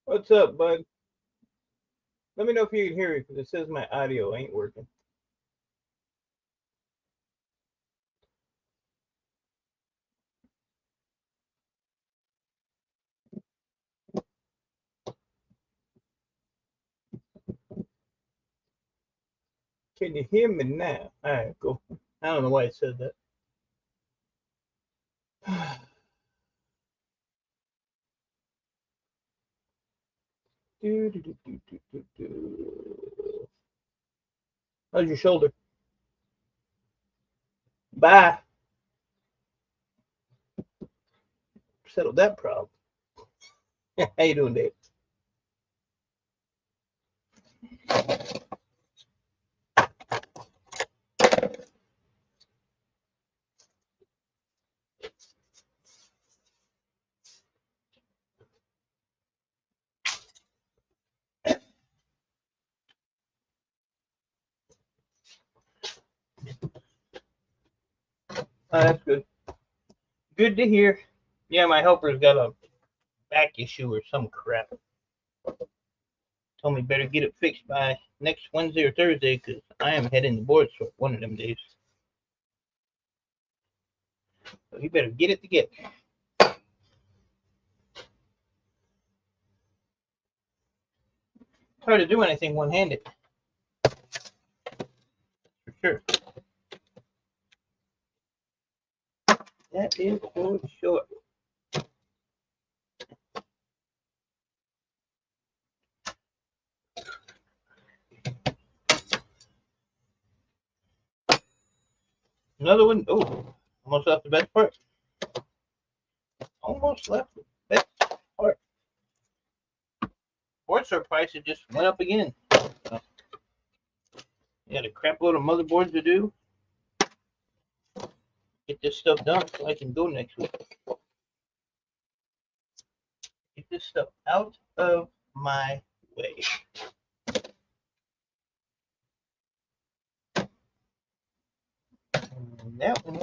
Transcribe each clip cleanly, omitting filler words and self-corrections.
What's up, bud? Let me know if you can hear me because it says my audio ain't working. Can you hear me now? All right, cool. I don't know why it said that. How's your shoulder? Bye. Settled that problem. How you doing, Dave? Oh, that's good. Good to hear. Yeah, my helper's got a back issue or some crap. Told me better get it fixed by next Wednesday or Thursday because I am heading to board store one of them days. So he better get it together. It's hard to do anything one-handed. For sure. That is for sure. Another one. Oh, almost left the best part. Almost left the best part. Board store prices just went up again. So, you got a crap load of motherboards to do. Get this stuff done so I can go next week. Get this stuff out of my way. And that one.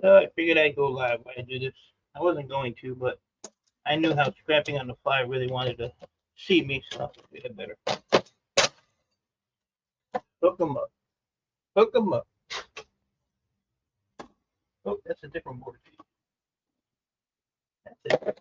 I figured I'd go live while I do this. I wasn't going to, but I knew how Scrapping on the Fly really wanted to see me, so I figured better. Hook them up. Hook them up. Oh, that's a different board. That's it.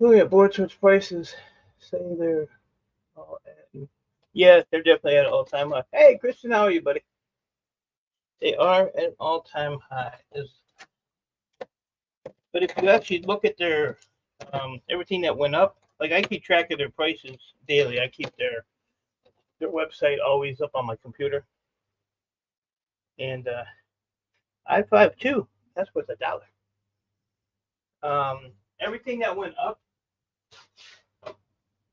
Looking at board switch prices, say they're all at, yeah, they're definitely at an all-time high. Hey, Christian, how are you, buddy? They are at an all-time high. But if you actually look at their everything that went up, like I keep track of their prices daily. I keep their website always up on my computer. And i5 too. That's worth $1. Everything that went up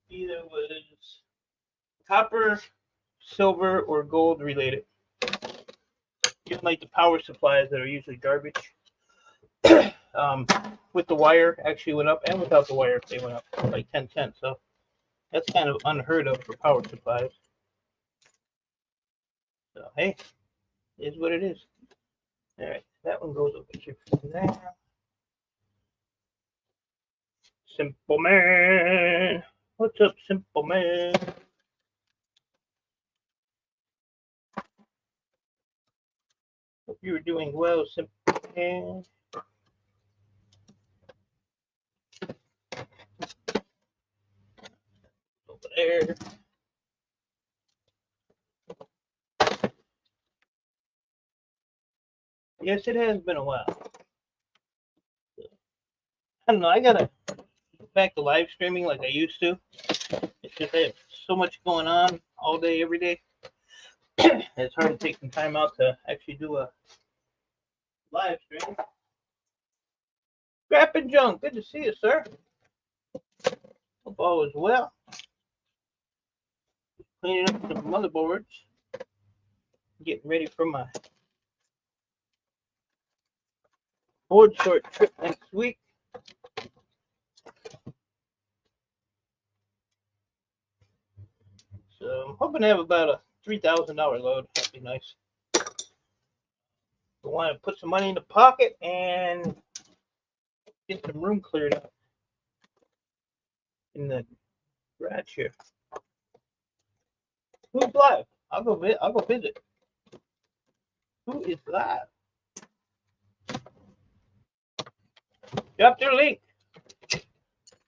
either was copper, silver, or gold related. Just like the power supplies that are usually garbage. With the wire actually went up, and without the wire they went up like 10 cents. So that's kind of unheard of for power supplies. So hey, it is what it is. All right, that one goes over here for now. Simple man, what's up, simple man? Hope you're doing well, simple man. Over there. Yes, it has been a while. I don't know. I gotta get back to live streaming like I used to. It's just I have so much going on all day, every day. It's hard to take some time out to actually do a live stream. Scrap and Junk, good to see you, sir. Hope all is well. Cleaning up some motherboards. Getting ready for my board sort trip next week. So I'm hoping to have about a $3,000 load. That'd be nice. I want to put some money in the pocket and get some room cleared up in the garage here. Who's live? I'll go visit. Who is live? Drop their link.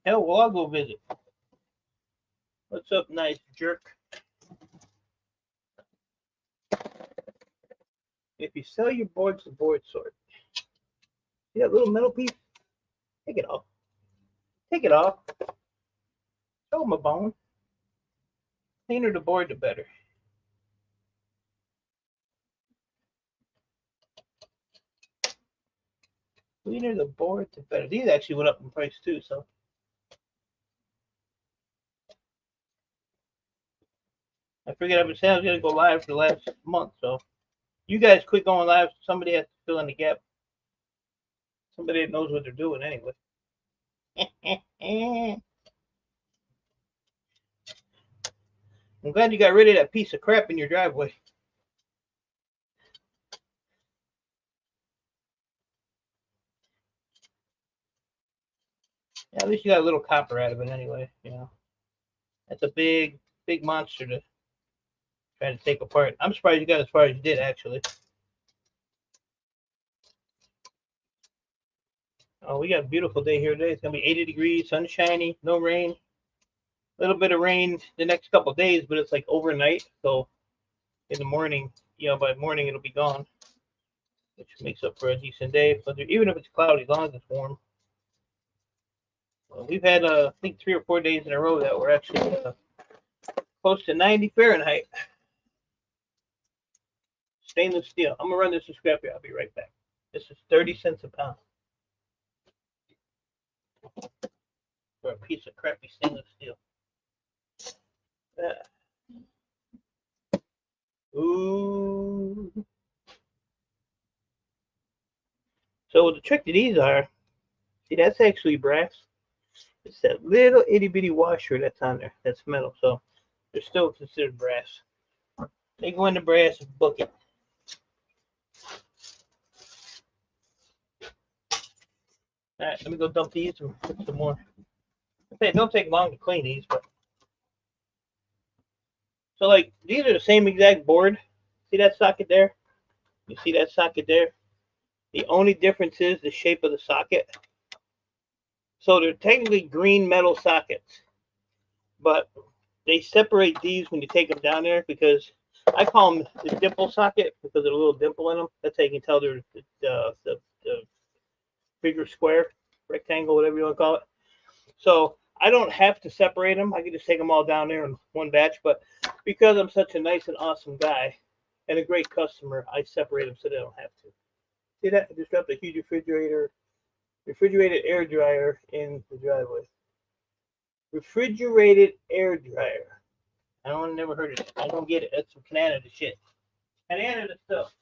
Hell, well, I'll go visit. What's up, nice jerk? If you sell your boards to board sort, see that little metal piece? Take it off. Take it off. Show them a bone. Cleaner the board, the better. Cleaner the board, the better. These actually went up in price too, so. I figured I've been saying I was going to go live for the last month, so. You guys quit going live. Somebody has to fill in the gap. Somebody that knows what they're doing anyway. I'm glad you got rid of that piece of crap in your driveway. Yeah, at least you got a little copper out of it anyway, you know. That's a big monster to try to take apart. I'm surprised you got as far as you did, actually. Oh, we got a beautiful day here today. It's going to be 80 degrees, sunshiny, no rain. A little bit of rain the next couple of days, but it's like overnight. So in the morning, you know, by morning it'll be gone, which makes up for a decent day. But even if it's cloudy, as long as it's warm. Well, we've had, I think, 3 or 4 days in a row that we're actually close to 90 Fahrenheit. Stainless steel. I'm going to run this to Scrapyard. I'll be right back. This is 30 cents a pound for a piece of crappy stainless steel. Ooh. So the trick to these are, see, that's actually brass. It's that little itty bitty washer that's on there. That's metal. So they're still considered brass. They go in the brass bucket. All right, let me go dump these and put some more. It don't take long to clean these, but so like these are the same exact board. See that socket there? You see that socket there? The only difference is the shape of the socket. So they're technically green metal sockets, but they separate these when you take them down there because I call them the dimple socket because of a little dimple in them. That's how you can tell they're the bigger square, rectangle, whatever you want to call it. So I don't have to separate them. I can just take them all down there in one batch. But because I'm such a nice and awesome guy and a great customer, I separate them so they don't have to. See that? I just dropped a huge refrigerated air dryer in the driveway. Refrigerated air dryer. I never heard of it. I don't get it. That's some Canada shit. Canada stuff.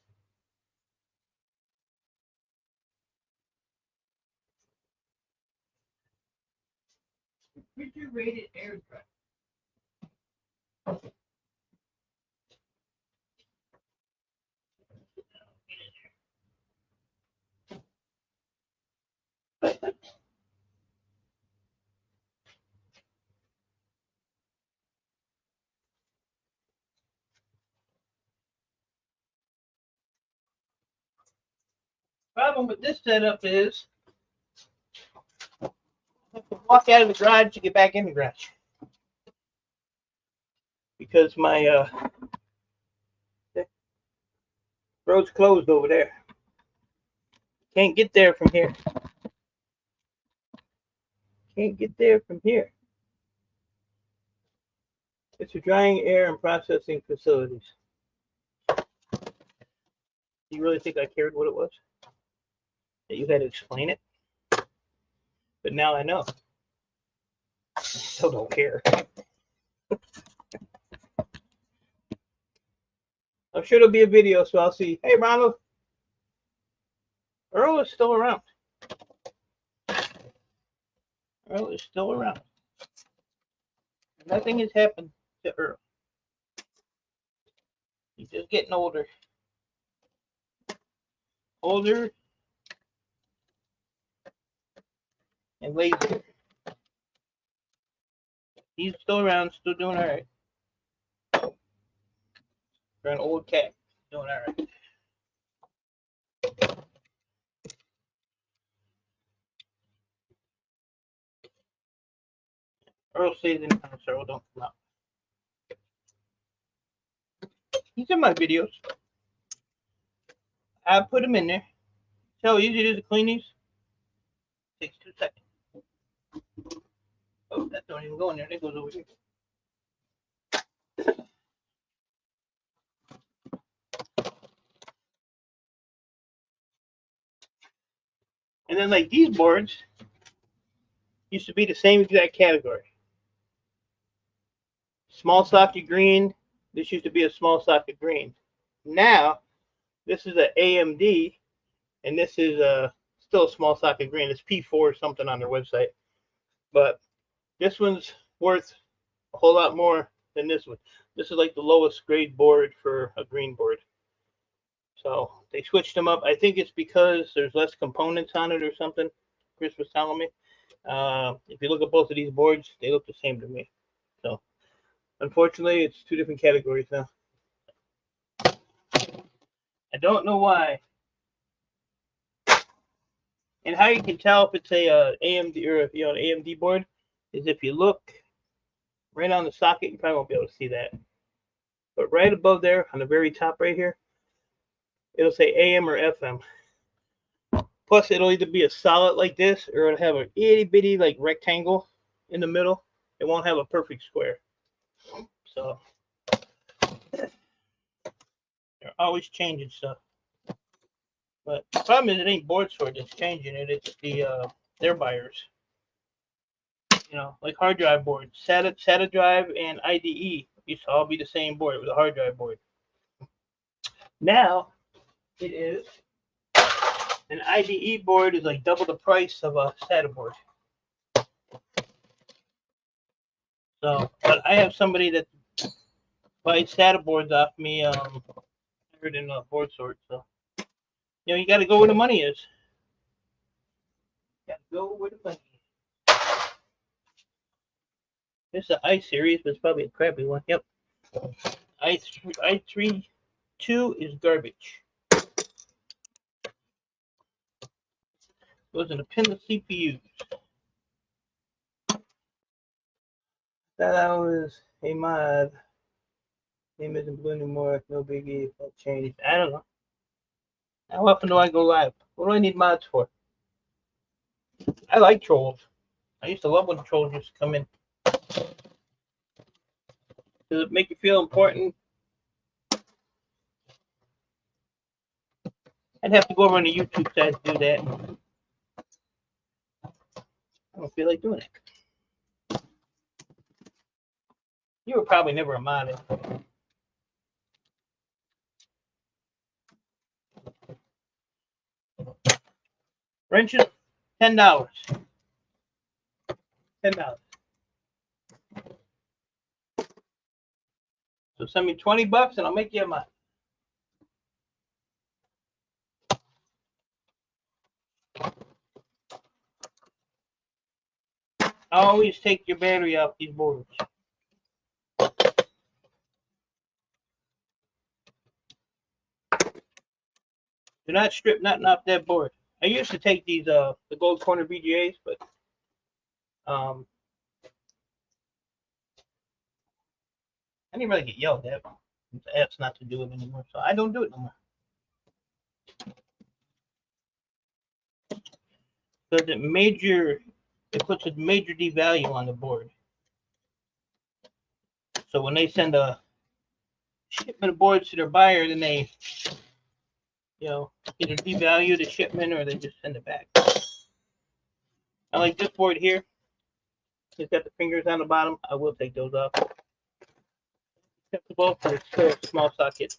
Refrigerated air dryer. Problem with this setup is I have to walk out of the garage to get back in the garage because my road's closed over there. Can't get there from here. Can't get there from here. It's for drying air and processing facilities. Do you really think I cared what it was? That you had to explain it? But now I know. Still don't care. I'm sure there'll be a video, so I'll see. Hey, Ronald. Earl is still around. Earl is still around. Nothing has happened to Earl. He's just getting older. Older and lazier. He's still around, still doing all right. For an old cat, doing all right. Earl stays in the house, Earl don't come out. He's in my videos. I put him in there. See how easy it is to clean these? Takes 2 seconds. Oh, that don't even go in there. That goes over here. And then like these boards used to be the same exact category. Small socket green. This used to be a small socket green. Now, this is an AMD, and this is still a small socket green. It's P4 or something on their website. But this one's worth a whole lot more than this one. This is like the lowest grade board for a green board. So they switched them up. I think it's because there's less components on it or something. Chris was telling me. If you look at both of these boards, they look the same to me. So unfortunately, it's 2 different categories now. I don't know why. And how you can tell if it's a AMD or if you an AMD board is if you look right on the socket. You probably won't be able to see that, but right above there on the very top right here, it'll say AM or FM. Plus, it'll either be a solid like this, or it'll have an itty bitty like rectangle in the middle. It won't have a perfect square. So they're always changing stuff. But the problem is it ain't board sort that's changing it. It's the their buyers. You know, like hard drive boards, SATA drive and IDE used to all be the same board. It was a hard drive board. Now it is an IDE board is like double the price of a SATA board. So, but I have somebody that buys SATA boards off me. In a board sort. So, you know, you got to go where the money is. Got to go where the money is. This is an i-series, but it's probably a crappy one. Yep. i3 2 is garbage. Goes in a pin of CPUs. That was a mod. Name isn't blue anymore. No biggie. That changed. I don't know. How often do I go live? What do I need mods for? I like trolls. I used to love when the trolls used to come in. Does it make you feel important? I'd have to go over on the YouTube side to do that. I don't feel like doing it. You were probably never a mod. Wrenches, $10. $10. So send me $20 and I'll make you a mod. Always take your battery off these boards. Do not strip nothing off that board. I used to take these the gold corner BGAs, but I didn't really get yelled at. That's not to do it anymore, so I don't do it no more. Because it puts a major devalue on the board. So when they send a shipment of boards to their buyer, then they, either devalue the shipment or they just send it back. I like this board here. It's got the fingers on the bottom. I will take those off. Acceptable, but it's still a small socket.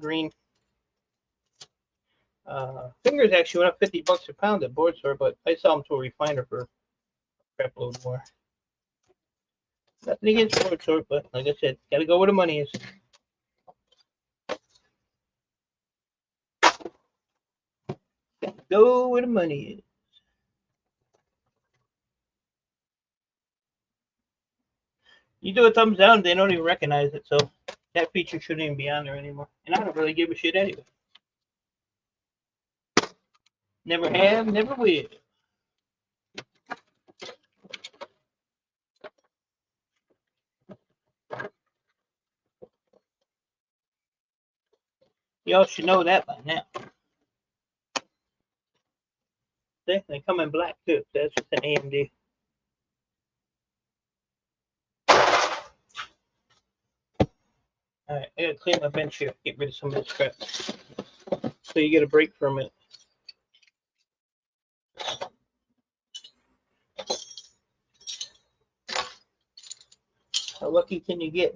Green. Fingers actually went up $50 a pound at board store, but I sell them to a refiner for a crap load more. Nothing against board store, but like I said, gotta go where the money is. Go where the money is. You do a thumbs down, they don't even recognize it, so that feature shouldn't even be on there anymore. And I don't really give a shit anyway. Never have, never will. Y'all should know that by now. See, they come in black too. That's just an AMD. Alright, I gotta clean my bench here, get rid of some of this crap. So you get a break from it. How lucky can you get?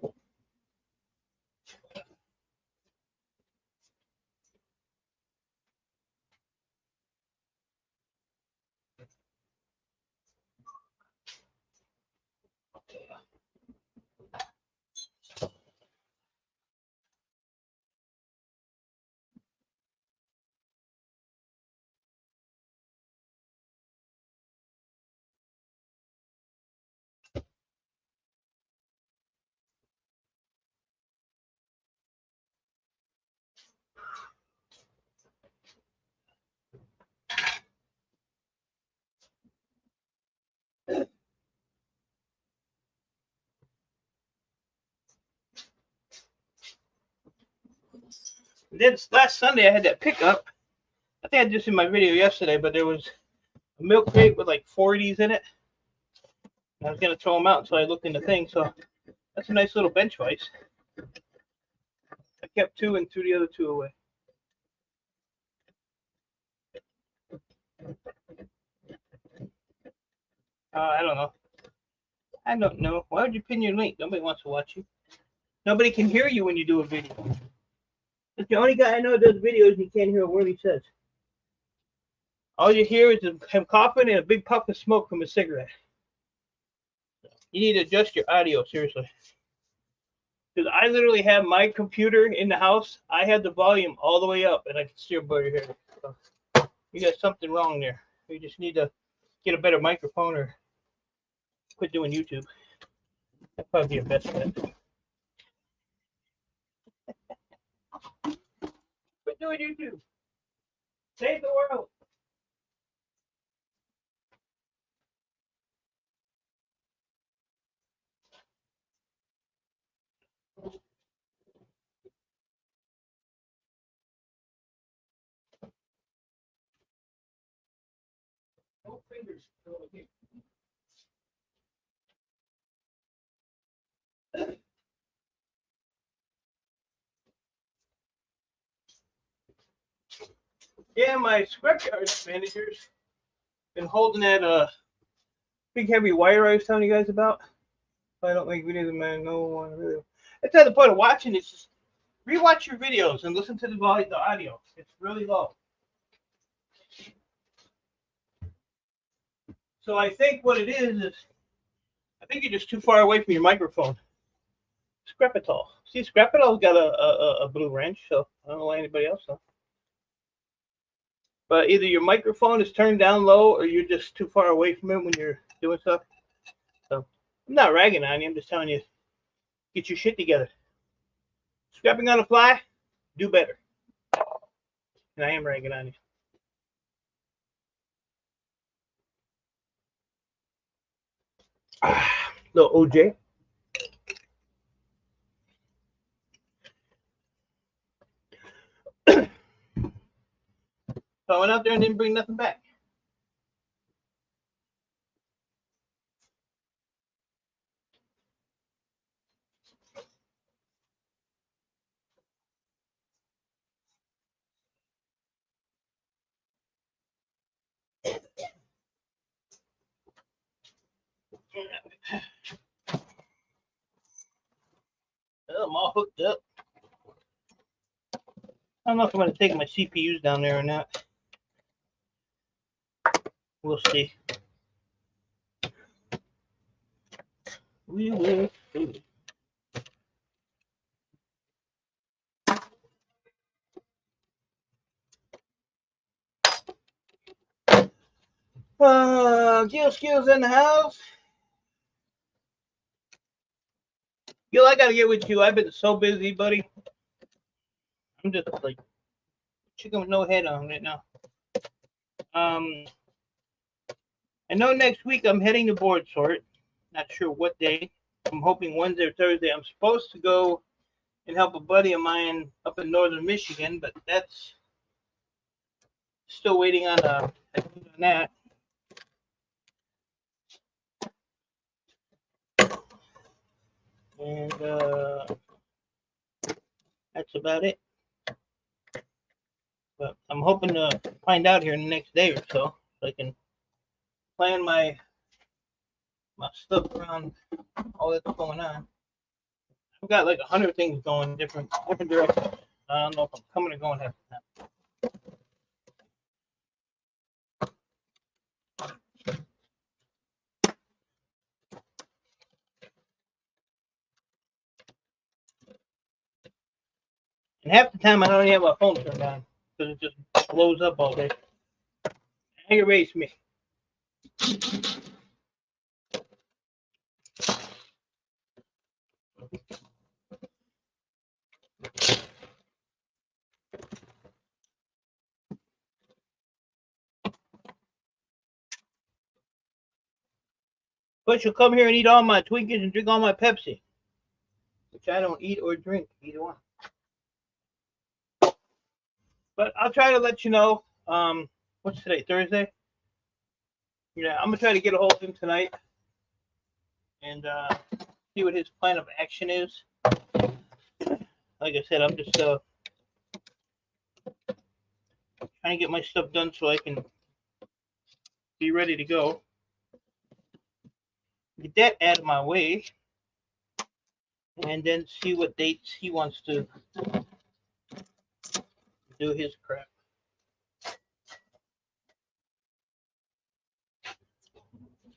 This last Sunday I had that pickup. I think I just in my video yesterday, but there was a milk crate with like 40s in it. I was gonna throw them out, so I looked in the thing. So that's a nice little bench vise. I kept 2 and threw the other 2 away. I don't know. I don't know. Why would you pin your link? Nobody wants to watch you. Nobody can hear you when you do a video. That's the only guy I know that does videos and you can't hear a word he says. All you hear is him coughing and a big puff of smoke from a cigarette. You need to adjust your audio, seriously. Because I literally have my computer in the house. I had the volume all the way up and I can still barely hear it. So you got something wrong there. You just need to get a better microphone or quit doing YouTube. That'd probably be your best bet. Quit doing YouTube. Save the world. No fingers. Yeah, my Scrapyard manager's been holding that big heavy wire I was telling you guys about. I don't make videos, man. No one really. That's not the point of watching. It's just rewatch your videos and listen to the audio. It's really low. So I think what it is I think you're just too far away from your microphone. Scrapitol. See, Scrapitol's got a blue wrench, so I don't know why anybody else knows. But either your microphone is turned down low or you're just too far away from it when you're doing stuff. So I'm not ragging on you. I'm just telling you, get your shit together. Scrapping on the fly, do better. And I am ragging on you. Little OJ. So I went out there and didn't bring nothing back. Well, I'm all hooked up. I don't know if I'm going to take my CPUs down there or not. We'll see. We will see. Gil Skills in the house. Gil, I gotta get with you. I've been so busy, buddy. I'm just like chicken with no head on right now. I know next week I'm heading to board sort. Not sure what day. I'm hoping Wednesday or Thursday. I'm supposed to go and help a buddy of mine up in northern Michigan, but that's still waiting on that. And that's about it. But I'm hoping to find out here in the next day or so I can plan my stuff around all that's going on. I've got like 100 things going different directions. I don't know if I'm coming or going half the time. And half the time I don't even have my phone turned on because it just blows up all day. Aggravates me. But you'll come here and eat all my Twinkies and drink all my Pepsi, which I don't eat or drink, either one. But I'll try to let you know. What's today? Thursday? Yeah, I'm gonna try to get a hold of him tonight and see what his plan of action is. Like I said, I'm just trying to get my stuff done so I can be ready to go. Get that out of my way, and then see what dates he wants to do his crap.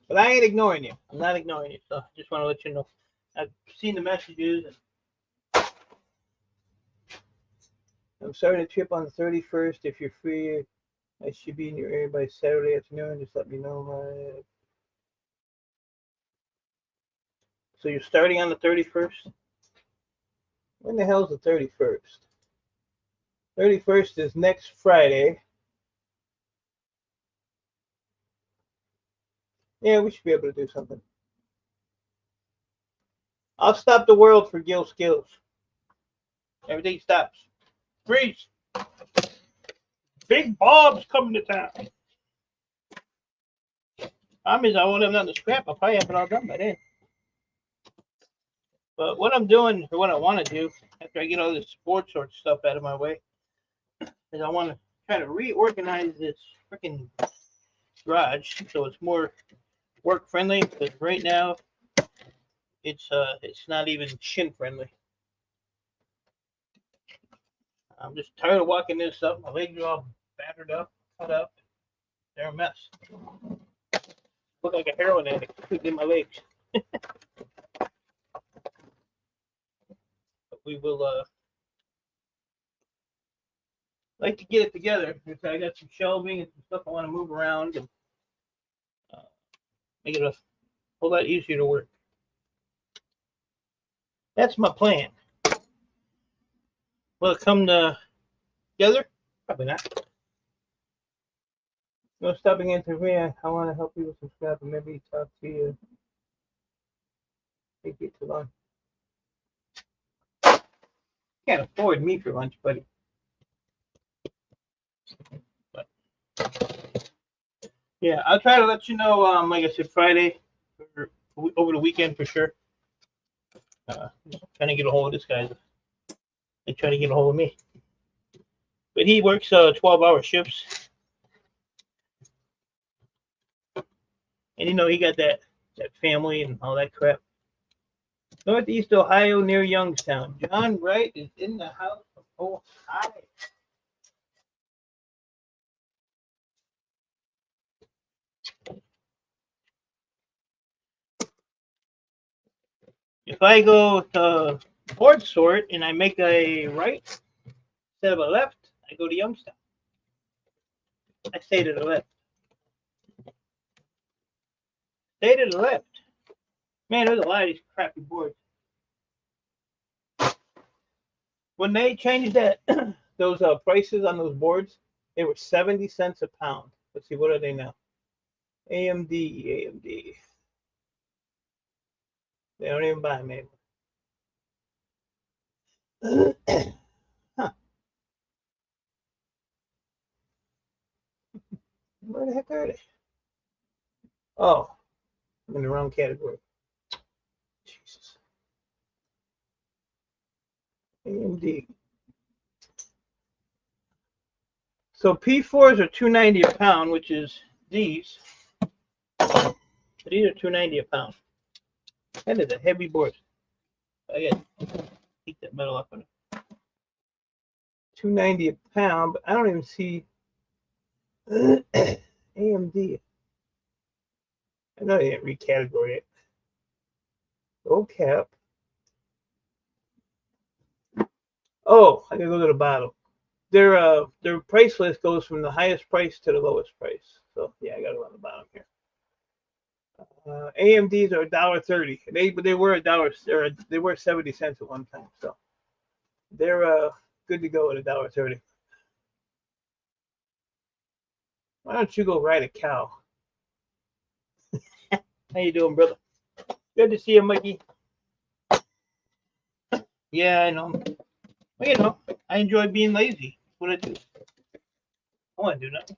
But I ain't ignoring you. I'm not ignoring you. So I just want to let you know. I've seen the messages. And I'm starting a trip on the 31st. If you're free, I should be in your area by Saturday afternoon. Just let me know. So you're starting on the 31st? When the hell's the 31st? 31st is next Friday. Yeah, we should be able to do something. I'll stop the world for Gil Skills. Everything stops. Freeze! Big Bob's coming to town. Problem is, I won't have nothing to scrap. I'll probably have it all done by then. But what I'm doing, or what I want to do, after I get all this sports sort stuff out of my way, is I want to try to reorganize this freaking garage so it's more work friendly. Because right now, it's not even shin friendly. I'm just tired of walking this up. My legs are all battered up, cut up. They're a mess. Look like a heroin addict in my legs. But we will like to get it together. I got some shelving and some stuff I want to move around and make it a whole lot easier to work. That's my plan. Will it come together? Probably not. No stopping into me. I want to help you with some scrap and maybe talk to you. Take you to lunch. Can't afford me for lunch, buddy. But yeah, I'll try to let you know. Like I said, Friday or over the weekend for sure. Trying to get a hold of this guy. They try to get a hold of me, but he works 12-hour shifts, and he got that that family and all that crap. Northeast Ohio near Youngstown. John Wright is in the house of Ohio. If I go to board sort and I make a right instead of a left, I go to Youngstown. I stay to the left. Stay to the left. Man, there's a lot of these crappy boards. When they changed that those prices on those boards, they were 70 cents a pound. Let's see, what are they now? AMD. They don't even buy them anymore. Huh. Where the heck are they? Oh, I'm in the wrong category. Jesus. AMD. So P4s are $2.90 a pound, which is these. These are $2.90 a pound. That is a heavy board. I got to take that metal off of it. $2.90 a pound, but I don't even see AMD. I know they didn't recategory it. Low cap. Oh, I gotta go to the bottom. Their price list goes from the highest price to the lowest price. So yeah, I gotta go on the bottom here. AMDs are $1.30. They were $1, they were 70 cents at one time. So they're good to go at $1.30. Why don't you go ride a cow? How you doing, brother? Good to see you, Mikey. Yeah, I know. Well, you know, I enjoy being lazy. That's what I do. I want to do nothing.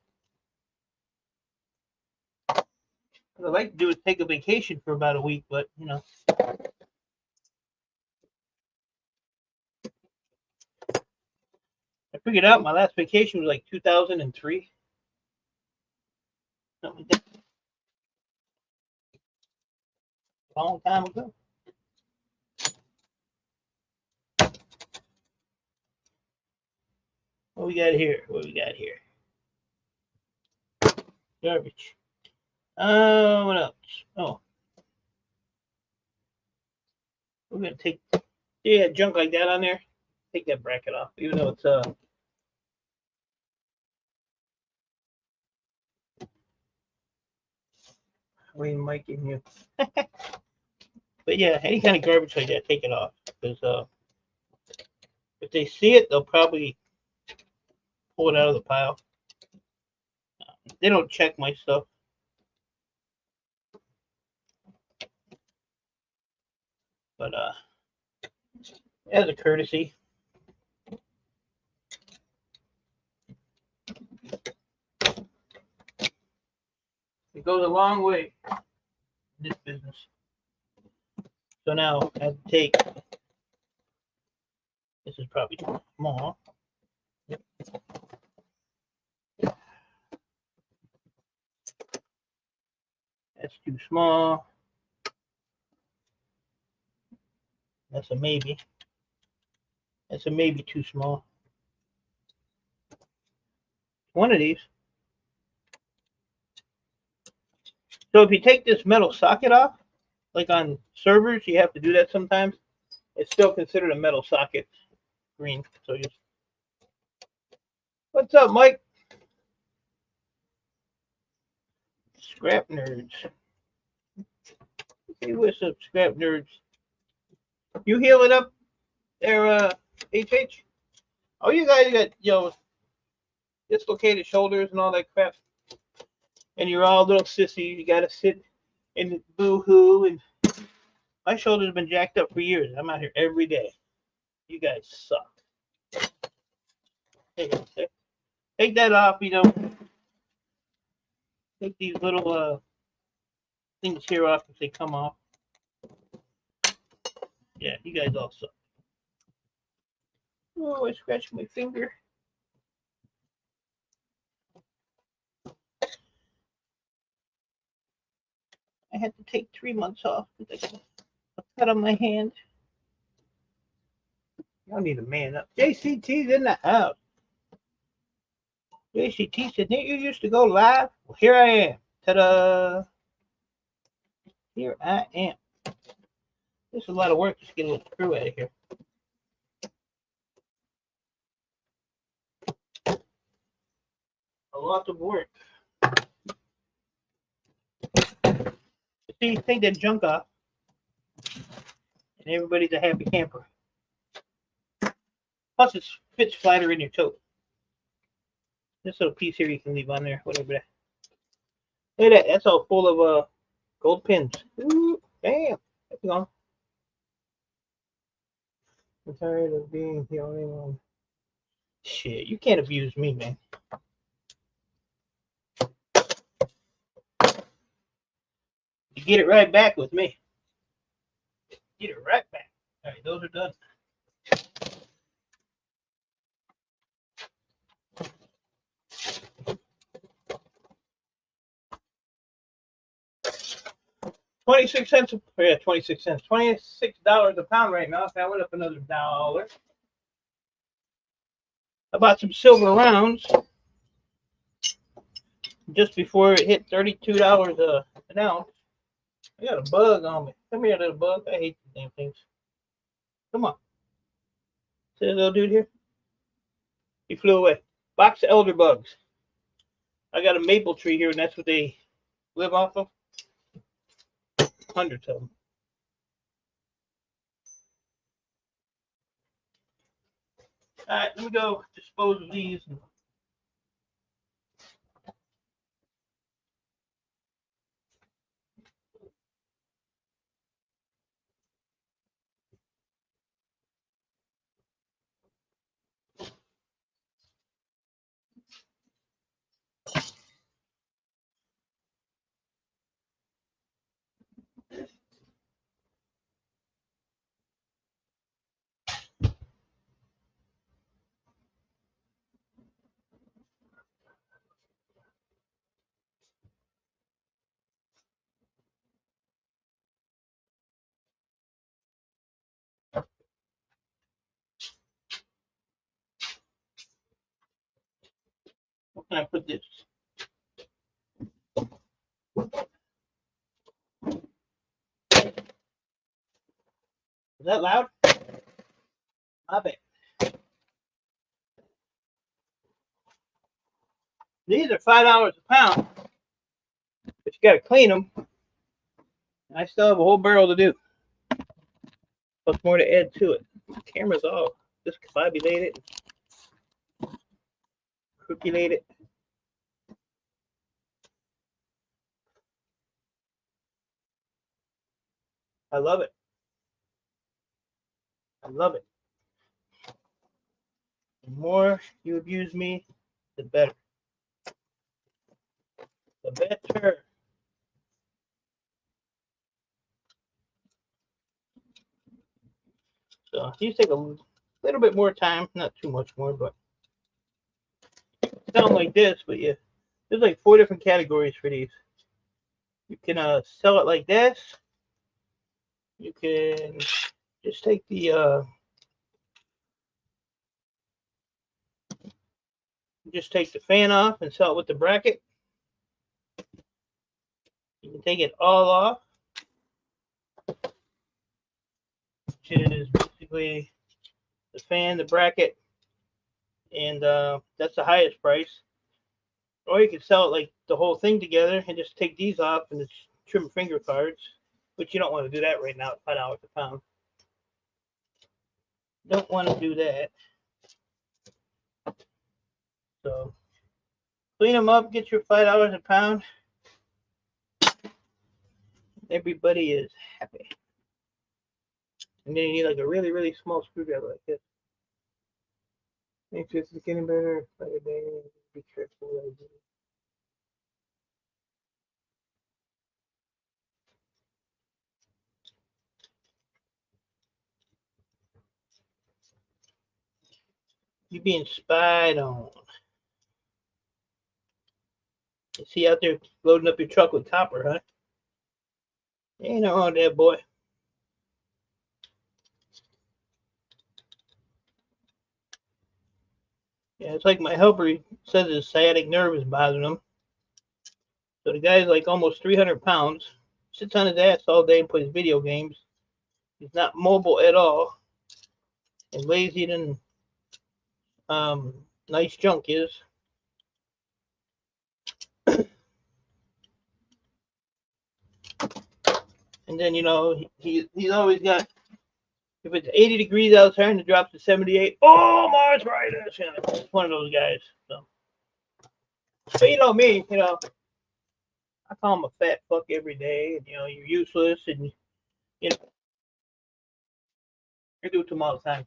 What I'd like to do is take a vacation for about a week, but you know. I figured out my last vacation was like 2003. Something like that. A long time ago. What we got here? What we got here? Garbage. What else? Oh. We're gonna take junk like that on there. Take that bracket off, even though it's Mike in here. But yeah, any kind of garbage like that, take it off. Because if they see it, they'll probably pull it out of the pile. They don't check my stuff. But as a courtesy. It goes a long way in this business. So now I have to take, this is probably too small. Yep. That's too small. That's a maybe. That's a maybe too small. One of these. So if you take this metal socket off, like on servers, you have to do that sometimes. It's still considered a metal socket green. So just, what's up, Mike? Scrap nerds. Hey, what's up, scrap nerds? You healing up there, HH? Oh, you guys got, dislocated shoulders and all that crap. And you're all little sissies. You gotta sit and boo-hoo. And my shoulders have been jacked up for years. I'm out here every day. You guys suck. Take that off, Take these little things here off if they come off. Yeah, you guys all suck. Oh, I scratched my finger. I had to take 3 months off because I got a cut on my hand. Y'all need to man up. JCT's in the house. JCT said, didn't you used to go live? Well, here I am. Ta-da! Here I am. This is a lot of work just to get a little screw out of here. A lot of work. See, take that junk off, and everybody's a happy camper. Plus, it fits flatter in your toe. This little piece here you can leave on there, whatever that. Look at that. That's all full of gold pins. Ooh, damn. That's gone. I'm tired of being the only one. Shit, you can't abuse me, man. You get it right back with me. Get it right back. All right, those are done. $26. Yeah, 26 cents. $26 a pound right now. That went up another $1. I bought some silver rounds just before it hit $32 an ounce. I got a bug on me. Come here, little bug. I hate these damn things. Come on. See this little dude here? He flew away. Box of elder bugs. I got a maple tree here, and that's what they live off of. Hundreds of them. All right, let me go dispose of these. Where can I put this? Is that loud? My bad. These are $5 a pound, but you got to clean them. I still have a whole barrel to do. Plus more to add to it. My camera's off. Discombobulate it. Crookulate it. I love it. I love it. The more you abuse me, the better. The better. So these take a little bit more time, not too much more, but sound like this. But yeah, there's like 4 different categories for these. You can sell it like this. You can just take the fan off and sell it with the bracket. You can take it all off, which is basically the fan, the bracket, and that's the highest price. Or you can sell it like the whole thing together and just take these off and just trim finger cards, which you don't want to do that right now at $5 a pound. Don't want to do that. So clean them up, get your $5 a pound. Everybody is happy. And then you need like a really, really small screwdriver like this. Make sure it's getting better by the day. Be careful. You're being spied on. You see out there loading up your truck with copper, huh? Ain't no wrong with that boy. Yeah, it's like my helper, he says his sciatic nerve is bothering him. So the guy's like almost 300 pounds, sits on his ass all day and plays video games. He's not mobile at all, and lazy than nice junk is. And then, you know, he's always got, if it's 80 degrees outside and it drops to 78, oh, my arthritis. You know, it's one of those guys. So. But you know me, you know, I call him a fat fuck every day, and you know, you're useless, and you know, I do it to him all the time.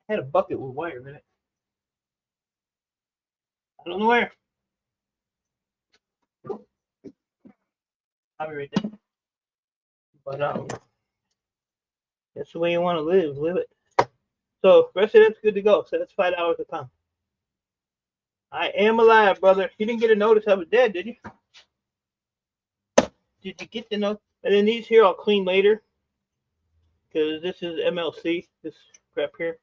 I had a bucket with wire in it. I don't know where. I'll be right there. But that's the way you want to live. Live it. So rest of that's good to go. So that's $5 a pound. I am alive, brother. You didn't get a notice I was dead, did you? Did you get the note? And then these here I'll clean later, because this is MLC. This crap here.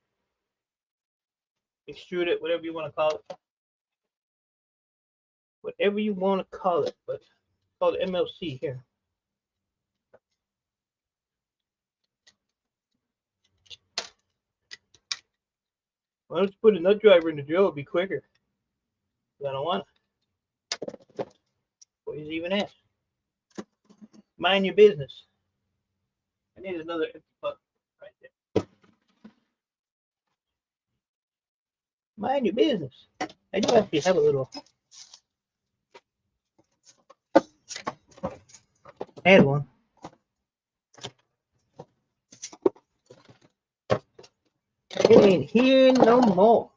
Extrude it, whatever you want to call it. Whatever you want to call it, but it's called MLC here. Why don't you put a nut driver in the drill? It'd be quicker. I don't want it. What is even asked? Mind your business. I need another empty bucket right there. Mind your business. I do actually have a little. I had one. It ain't here no more.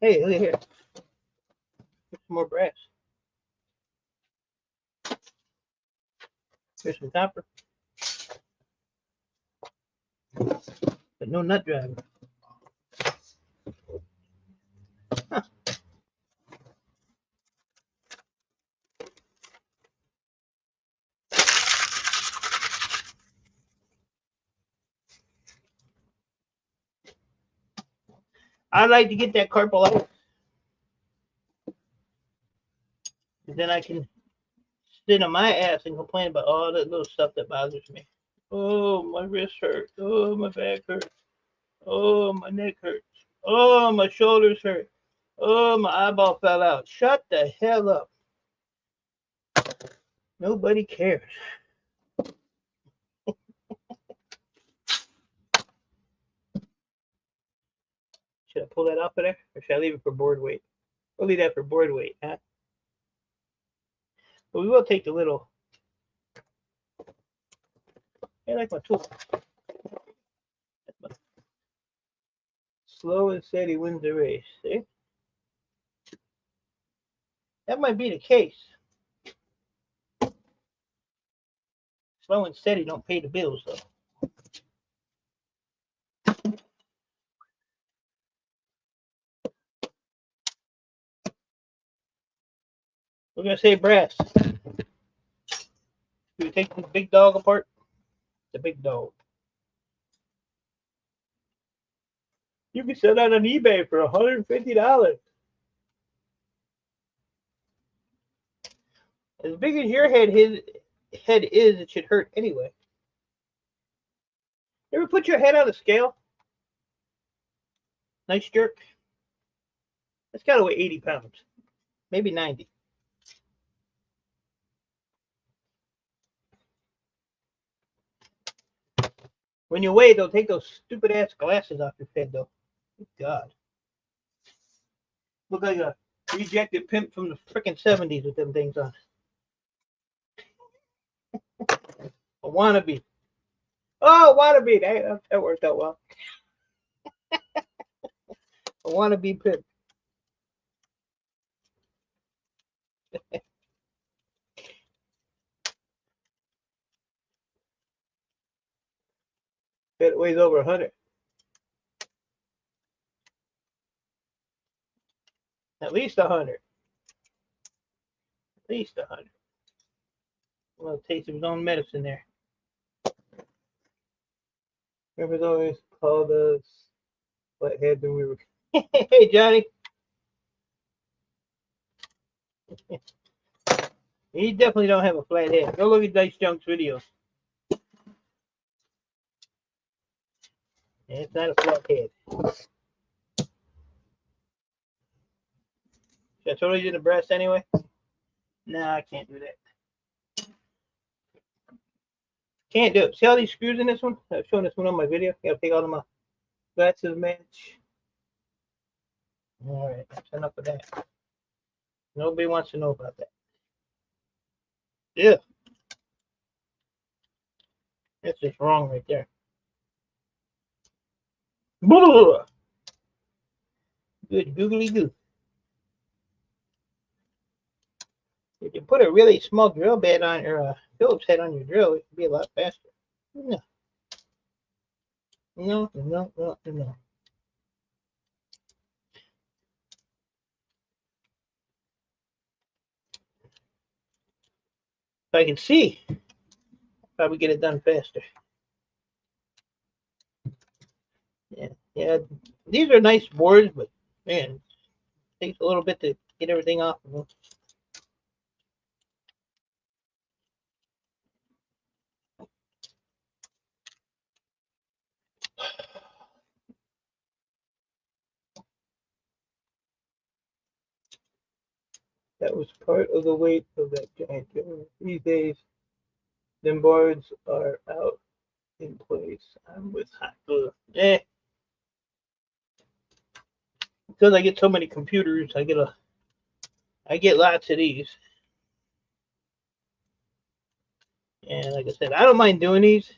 Hey, look at here. Here's some more brass. Here's some copper. But no nut driver. Huh. I'd like to get that carpal out. And then I can sit on my ass and complain about all that little stuff that bothers me. Oh, my wrist hurts. Oh, my back hurts. Oh, my neck hurts. Oh, my shoulders hurt. Oh, my eyeball fell out. Shut the hell up. Nobody cares. Should I pull that off of there? Or should I leave it for board weight? We'll leave that for board weight, huh? But we will take the little. I like my tool. Slow and steady wins the race. See? That might be the case. Slow and steady don't pay the bills, though. We're going to say brass. Do we take the big dog apart? The big dog. You can sell that on eBay for $150. As big as your head is, it should hurt anyway. You ever put your head on a scale? Nice jerk. That's got to weigh 80 pounds. Maybe 90. When you weigh, they'll take those stupid ass glasses off your head, though. Good God. Look like a rejected pimp from the frickin' 70s with them things on. A wannabe. Oh, wannabe. That worked out well. A wannabe pimp. Bet it weighs over 100. At least 100. At least 100. Well, taste of his own medicine there. Remember always called us flathead when we were. Hey, Johnny. He definitely don't have a flat head. Go look at Dice Junk's videos. It's not a flat head. Should I totally do the breast anyway? No, I can't do that. Can't do it. See all these screws in this one? I've shown this one on my video. You gotta take all of my glasses match. Alright, that's enough of that. Nobody wants to know about that. Yeah. That's just wrong right there. Blah! Good googly goo. If you put a really small drill bit on your Phillips head on your drill, it can be a lot faster. No. No. If I can see, probably get it done faster. Yeah. These are nice boards, but man, it takes a little bit to get everything off of them. That was part of the weight of that giant hammer. These days, them boards are out in place. I'm with hot glue. Because I get so many computers, I get lots of these. And like I said, I don't mind doing these.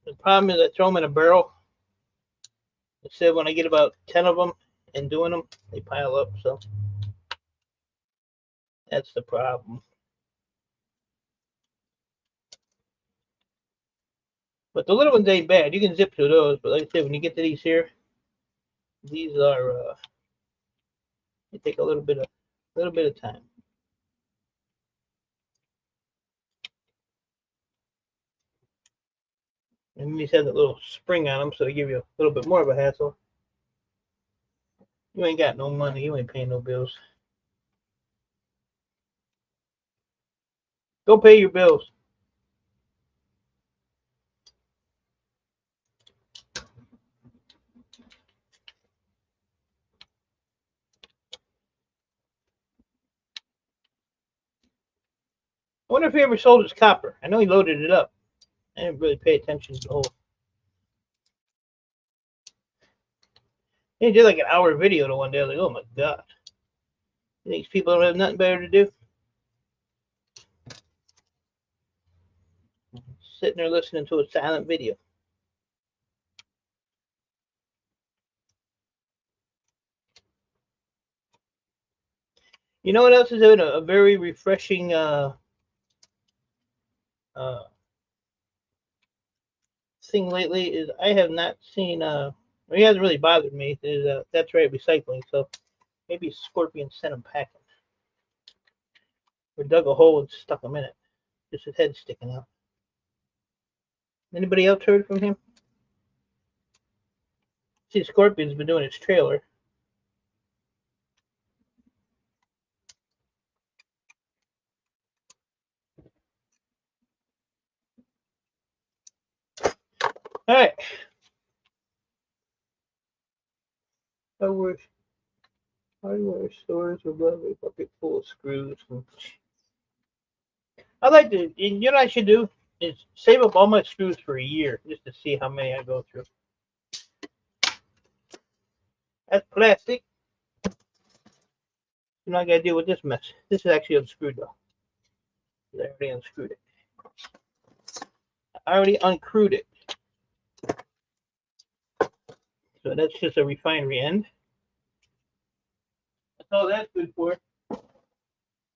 The problem is I throw them in a barrel. Instead, when I get about 10 of them and doing them, they pile up. So that's the problem. But the little ones ain't bad. You can zip through those. But like I said, when you get to these here, these are they take a little bit of time. And these have that little spring on them, so they give you a little bit more of a hassle. You ain't got no money. You ain't paying no bills. Go pay your bills. I wonder if he ever sold his copper. I know he loaded it up. I didn't really pay attention to the whole. He did like an hour video to one day. I was like, oh my god. These people don't have nothing better to do. Sitting there listening to a silent video. You know what else is doing a very refreshing thing lately is I have not seen it hasn't really bothered me. Is that's right, recycling. So maybe Scorpion sent him packing. Or dug a hole and stuck him in it. Just his head sticking out. Anybody else heard from him? See, Scorpion's been doing his trailer. All right. Hardware stores with a bucket full of screws. I like to, you know what I should do? Is save up all my screws for a year just to see how many I go through. That's plastic. I'm not gonna deal with this mess. This is actually unscrewed though. I already unscrewed it. I already uncrewed it. So that's just a refinery end. That's all that's good for.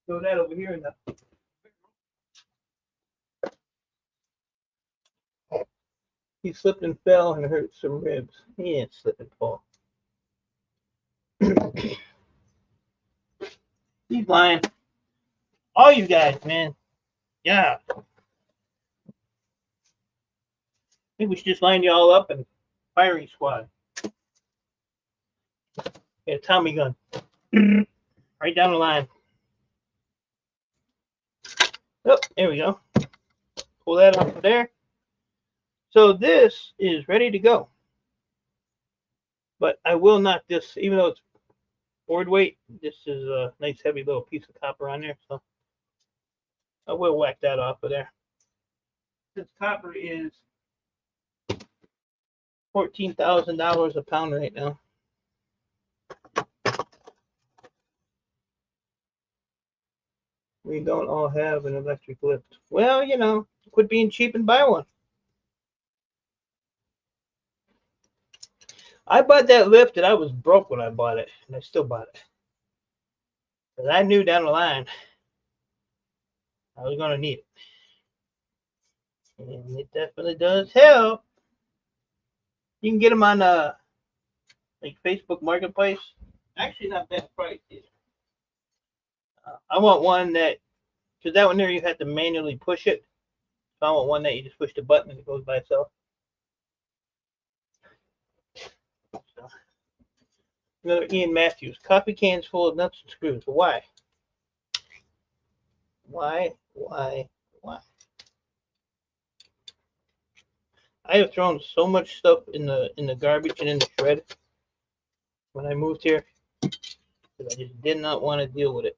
Throw that over here in the. He slipped and fell and hurt some ribs. He didn't slip and fall. He's lying. All you guys, man. Yeah. think we should just line you all up and firing squad. Yeah, Tommy gun. Right down the line. Oh, there we go. Pull that off of there. So this is ready to go. But I will not this, even though it's board weight, this is a nice heavy little piece of copper on there. So I will whack that off of there. Since copper is $14,000 a pound right now. We don't all have an electric lift. Well, you know, quit being cheap and buy one. I bought that lift and I was broke when I bought it, and I still bought it. Because I knew down the line I was going to need it. And it definitely does help. You can get them on like Facebook Marketplace. Actually, not bad price either. I want one that, because that one there you have to manually push it. So I want one that you just push the button and it goes by itself. So, another Ian Matthews. Coffee cans full of nuts and screws. Why? Why? I have thrown so much stuff in the garbage and in the shred when I moved here because I just did not want to deal with it.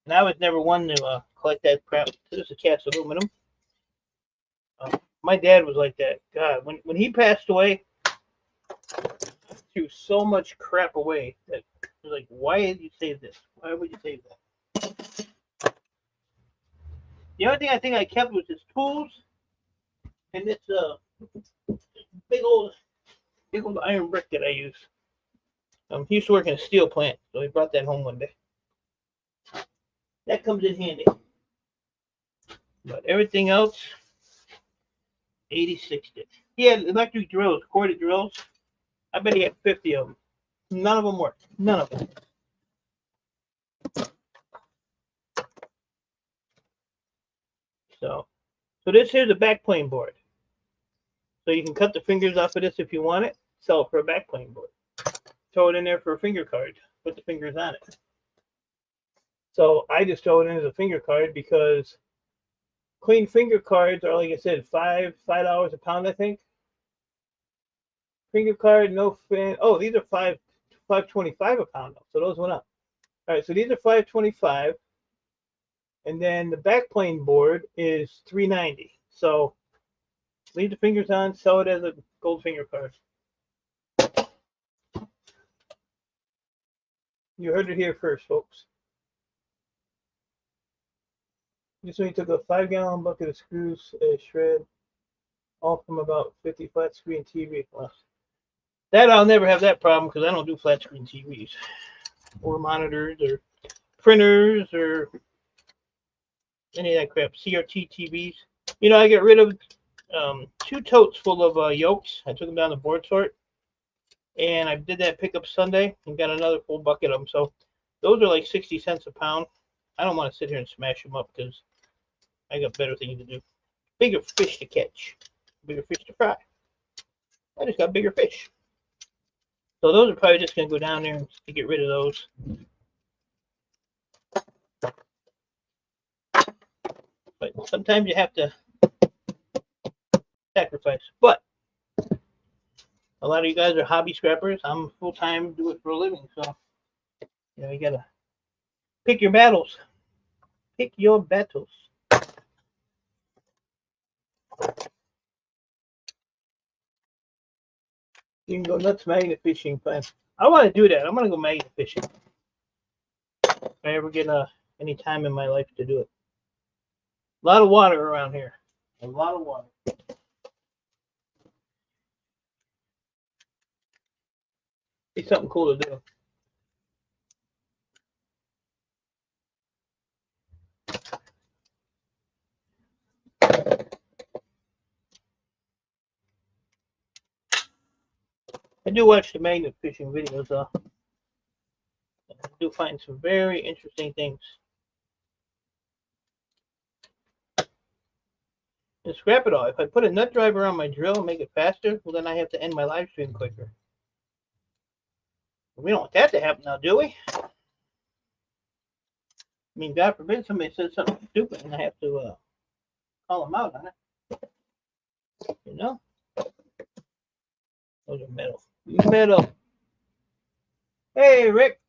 And I was never one to collect that crap. This is cast aluminum. My dad was like that. God, when he passed away, I threw so much crap away that I was like, why did you save this? Why would you save that? The only thing I think I kept was his tools and this big old iron brick that I use. He used to work in a steel plant, so he brought that home one day. That comes in handy. But everything else, 86 did. He had electric drills, corded drills. I bet he had 50 of them. None of them worked. None of them. So this here's a backplane board. So you can cut the fingers off of this if you want it. Sell it for a backplane board. Throw it in there for a finger card. Put the fingers on it. So I just throw it in as a finger card because clean finger cards are, like I said, $5 a pound, I think. Finger card, no fin. Oh, these are $5.25 a pound. So those went up. All right, so these are $5.25, and then the backplane board is $3.90. So leave the fingers on, sell it as a gold finger card. You heard it here first, folks. This one, he took a 5-gallon bucket of screws, a shred, all from about 50 flat screen TV. Well, that I'll never have that problem because I don't do flat screen TVs or monitors or printers or any of that crap. CRT TVs. You know, I get rid of 2 totes full of yolks. I took them down the board sort, and I did that pickup Sunday and got another full bucket of them. So those are like 60 cents a pound. I don't want to sit here and smash them up because I got better things to do. Bigger fish to catch, bigger fish to fry. I just got bigger fish. So those are probably just going to go down there to get rid of those. But sometimes you have to sacrifice. But a lot of you guys are hobby scrappers. I'm full-time, do it for a living. So, you know, you got to pick your battles. Pick your battles. You can go nuts magnet fishing. Fine. I want to do that. I'm going to go magnet fishing. If I ever get any time in my life to do it. A lot of water around here. A lot of water. Be something cool to do. I do watch the magnet fishing videos, though. I do find some very interesting things. And scrap it all. If I put a nut driver on my drill and make it faster, well, then I have to end my live stream quicker. We don't want that to happen now, do we? I mean, God forbid somebody says something stupid and I have to call them out on it. You know? Those are metal. Metal. Hey, Rick.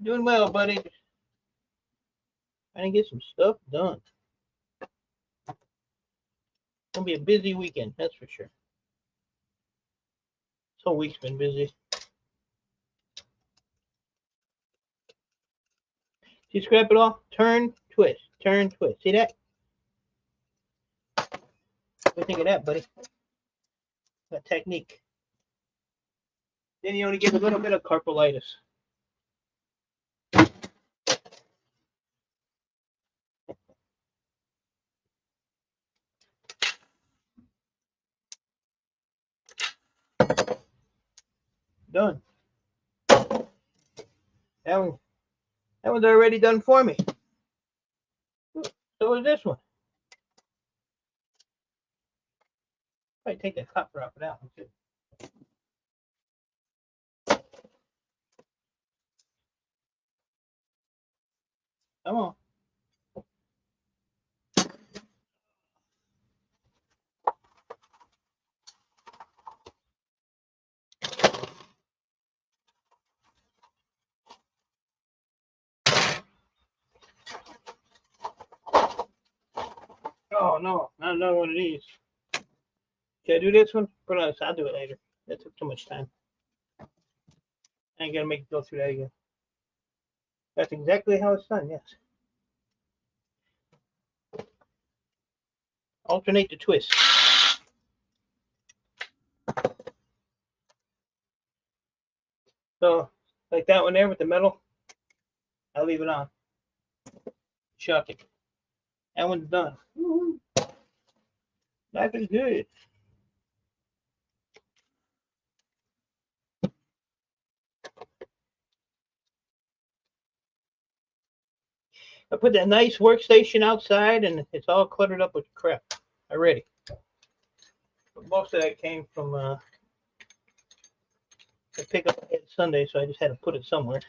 Doing well, buddy. Trying to get some stuff done. It's gonna be a busy weekend, that's for sure. This whole week's been busy. See, scrap it all? Turn, twist, turn, twist. See that? What do you think of that, buddy? That technique. Then you only get a little bit of carpalitis. Done. That one's already done for me. So is this one. Probably take the copper off of that one too. Come on. Oh no, not another one of these. Should I do this one? Put on this. I'll do it later. That took too much time. I ain't gonna make it go through that again. That's exactly how it's done, yes. Alternate the twist. So, like that one there with the metal, I'll leave it on. Chuck it. That one's done. Life is good. I put that nice workstation outside and it's all cluttered up with crap already. But most of that came from the pickup I had Sunday, so I just had to put it somewhere.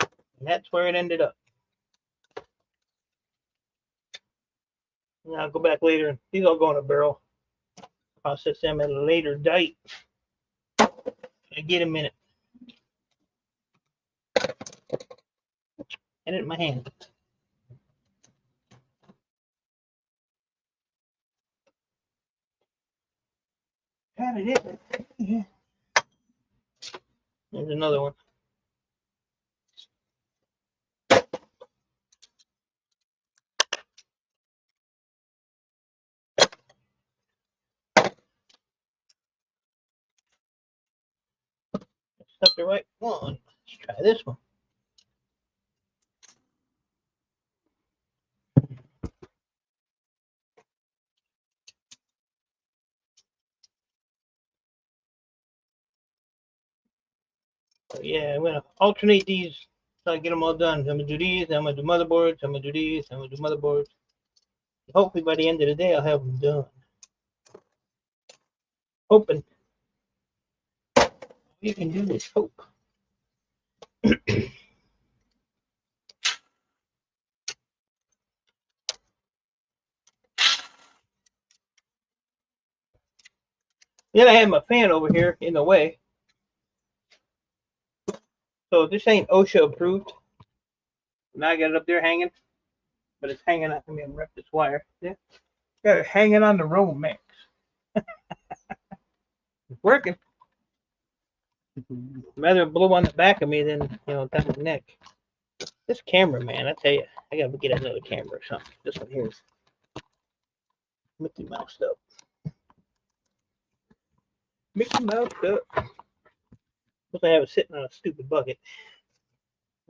And that's where it ended up. And I'll go back later and these all go in a barrel. Process them at a later date. I get a minute. And it in my hand. Got it. Yeah. There's another one. Stuff the right one. Let's try this one. So yeah, I'm gonna alternate these so I get them all done. I'm gonna do these, I'm gonna do motherboards, I'm gonna do these, I'm gonna do motherboards. Hopefully by the end of the day I'll have them done. Hoping. All you can do is hope. Then I have my fan over here in the way. So this ain't OSHA approved. Now I got it up there hanging, but it's hanging on. Let me unwrap this wire. Yeah, got it hanging on the Romex. It's working. Rather blow on the back of me than down the neck. This camera, man, I tell you, I gotta get another camera or something. This one here is Mickey Mouse up. Mickey Mouse up. Supposed to have it sitting on a stupid bucket.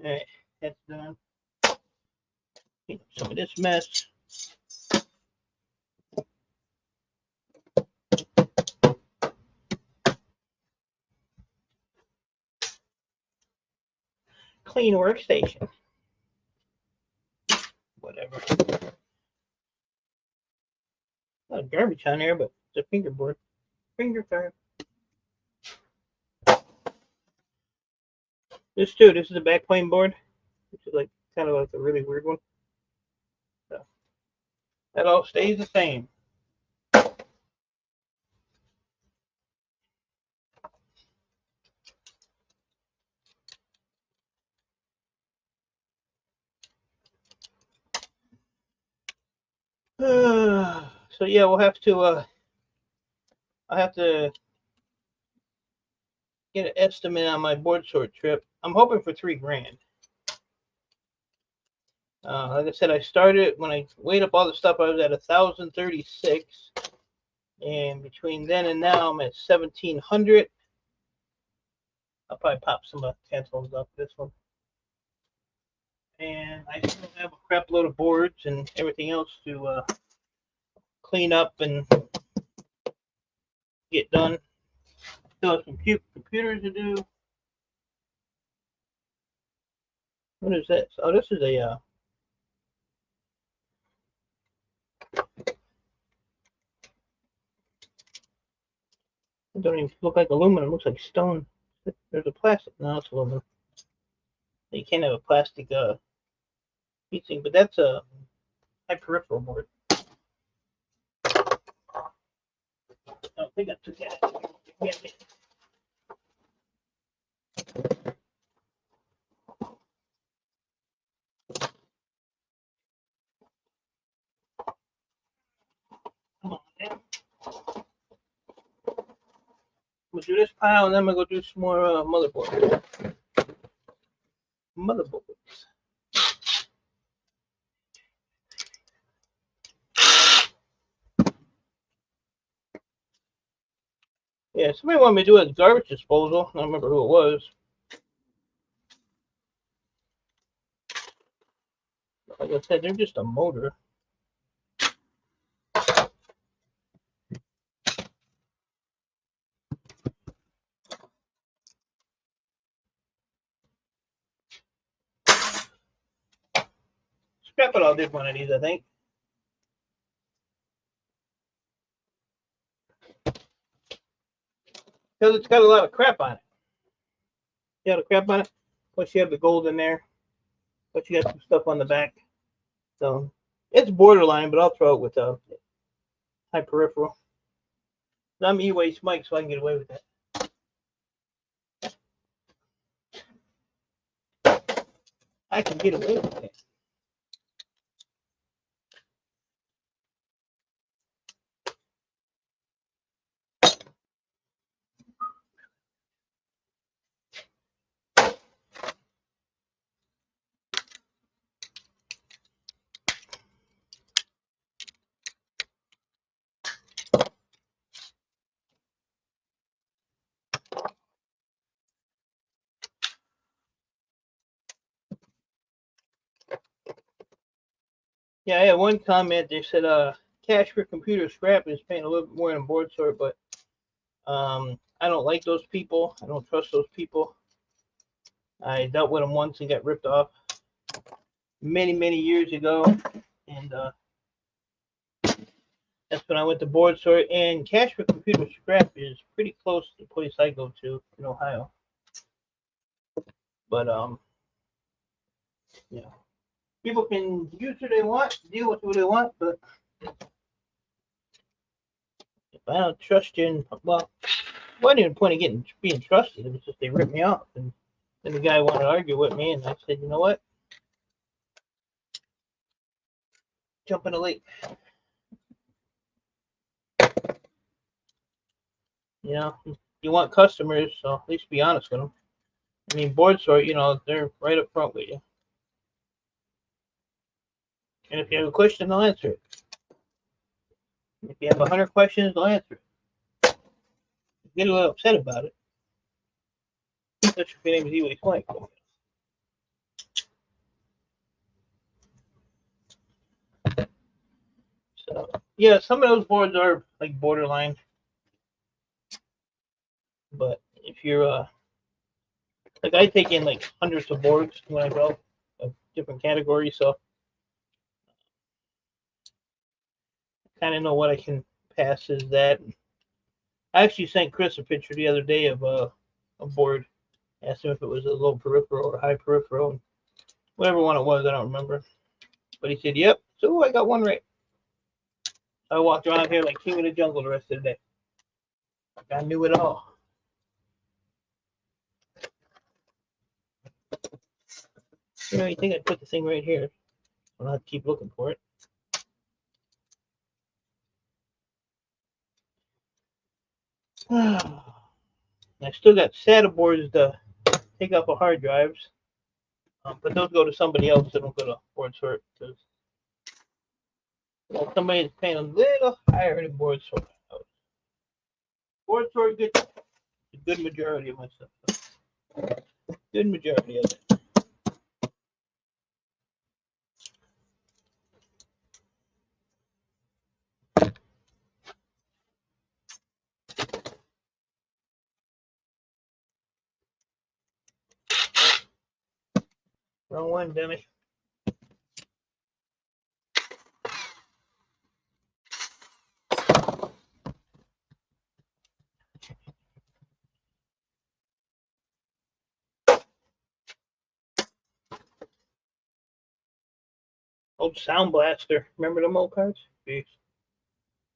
All right, that's done. Clean up some of this mess. Clean workstation. Whatever. garbage on there, but it's a fingerboard. Finger time. This too. This is a backplane board, which is like kind of like a really weird one. So that all stays the same. So yeah, we'll have to. I have to get an estimate on my board sort trip. I'm hoping for $3,000. Like I said, I started when I weighed up all the stuff. I was at 1,036, and between then and now, I'm at 1,700. I'll probably pop some utensils off this one, and I still have a crap load of boards and everything else to clean up and get done. Still have some cute computers to do. What is this? Oh, this is a it don't even look like aluminum. It looks like stone. There's a plastic. No, it's aluminum. You can't have a plastic heatsink, but that's a high peripheral board. I don't think I took that. Come on, man. We'll do this pile, and then I'm gonna go do some more motherboards. Motherboards. Yeah, somebody wanted me to do a garbage disposal. I don't remember who it was. Like I said, they're just a motor. Scrapyard did one of these, I think. Because it's got a lot of crap on it. You got a crap on it. Plus you have the gold in there. But you got some stuff on the back. So it's borderline, but I'll throw it with a high peripheral. I'm E-Waste Mike, so I can get away with that. I can get away with it. Yeah, I had one comment. They said, cash for computer scrap is paying a little bit more than board sort, but I don't like those people. I don't trust those people. I dealt with them once and got ripped off many, many years ago, and that's when I went to board sort. And cash for computer scrap is pretty close to the place I go to in Ohio. But yeah, people can use who they want, deal with who they want, but if I don't trust you, and well, it wasn't even the point of being trusted. It was just they ripped me off, and then the guy wanted to argue with me, and I said, you know what? Jump in the lake. You know, you want customers, so at least be honest with them. I mean, board sort, you know, they're right up front with you. And if you have a question, they'll answer it. If you have 100 questions, they'll answer it. Get a little upset about it. That's your name is E-Waste Mike. So, yeah, some of those boards are like borderline. But if you're like I take in like hundreds of boards when I go of different categories, so I kind of know what I can passes that. I actually sent Chris a picture the other day of a board. Asked him if it was a low peripheral or high peripheral. Whatever one it was, I don't remember. But he said, yep. So I got one right. I walked around here like king of the jungle the rest of the day. I knew it all. You know, you think I'd put the thing right here. I'll have to keep looking for it. I still got SATA boards to take off of hard drives. But those go to somebody else. They don't go to board sort. Because somebody's paying a little higher than board sort. Board sort gets a good majority of my stuff. Good majority of it. Wrong one, damn it. Old Sound Blaster. Remember them old cards? Jeez.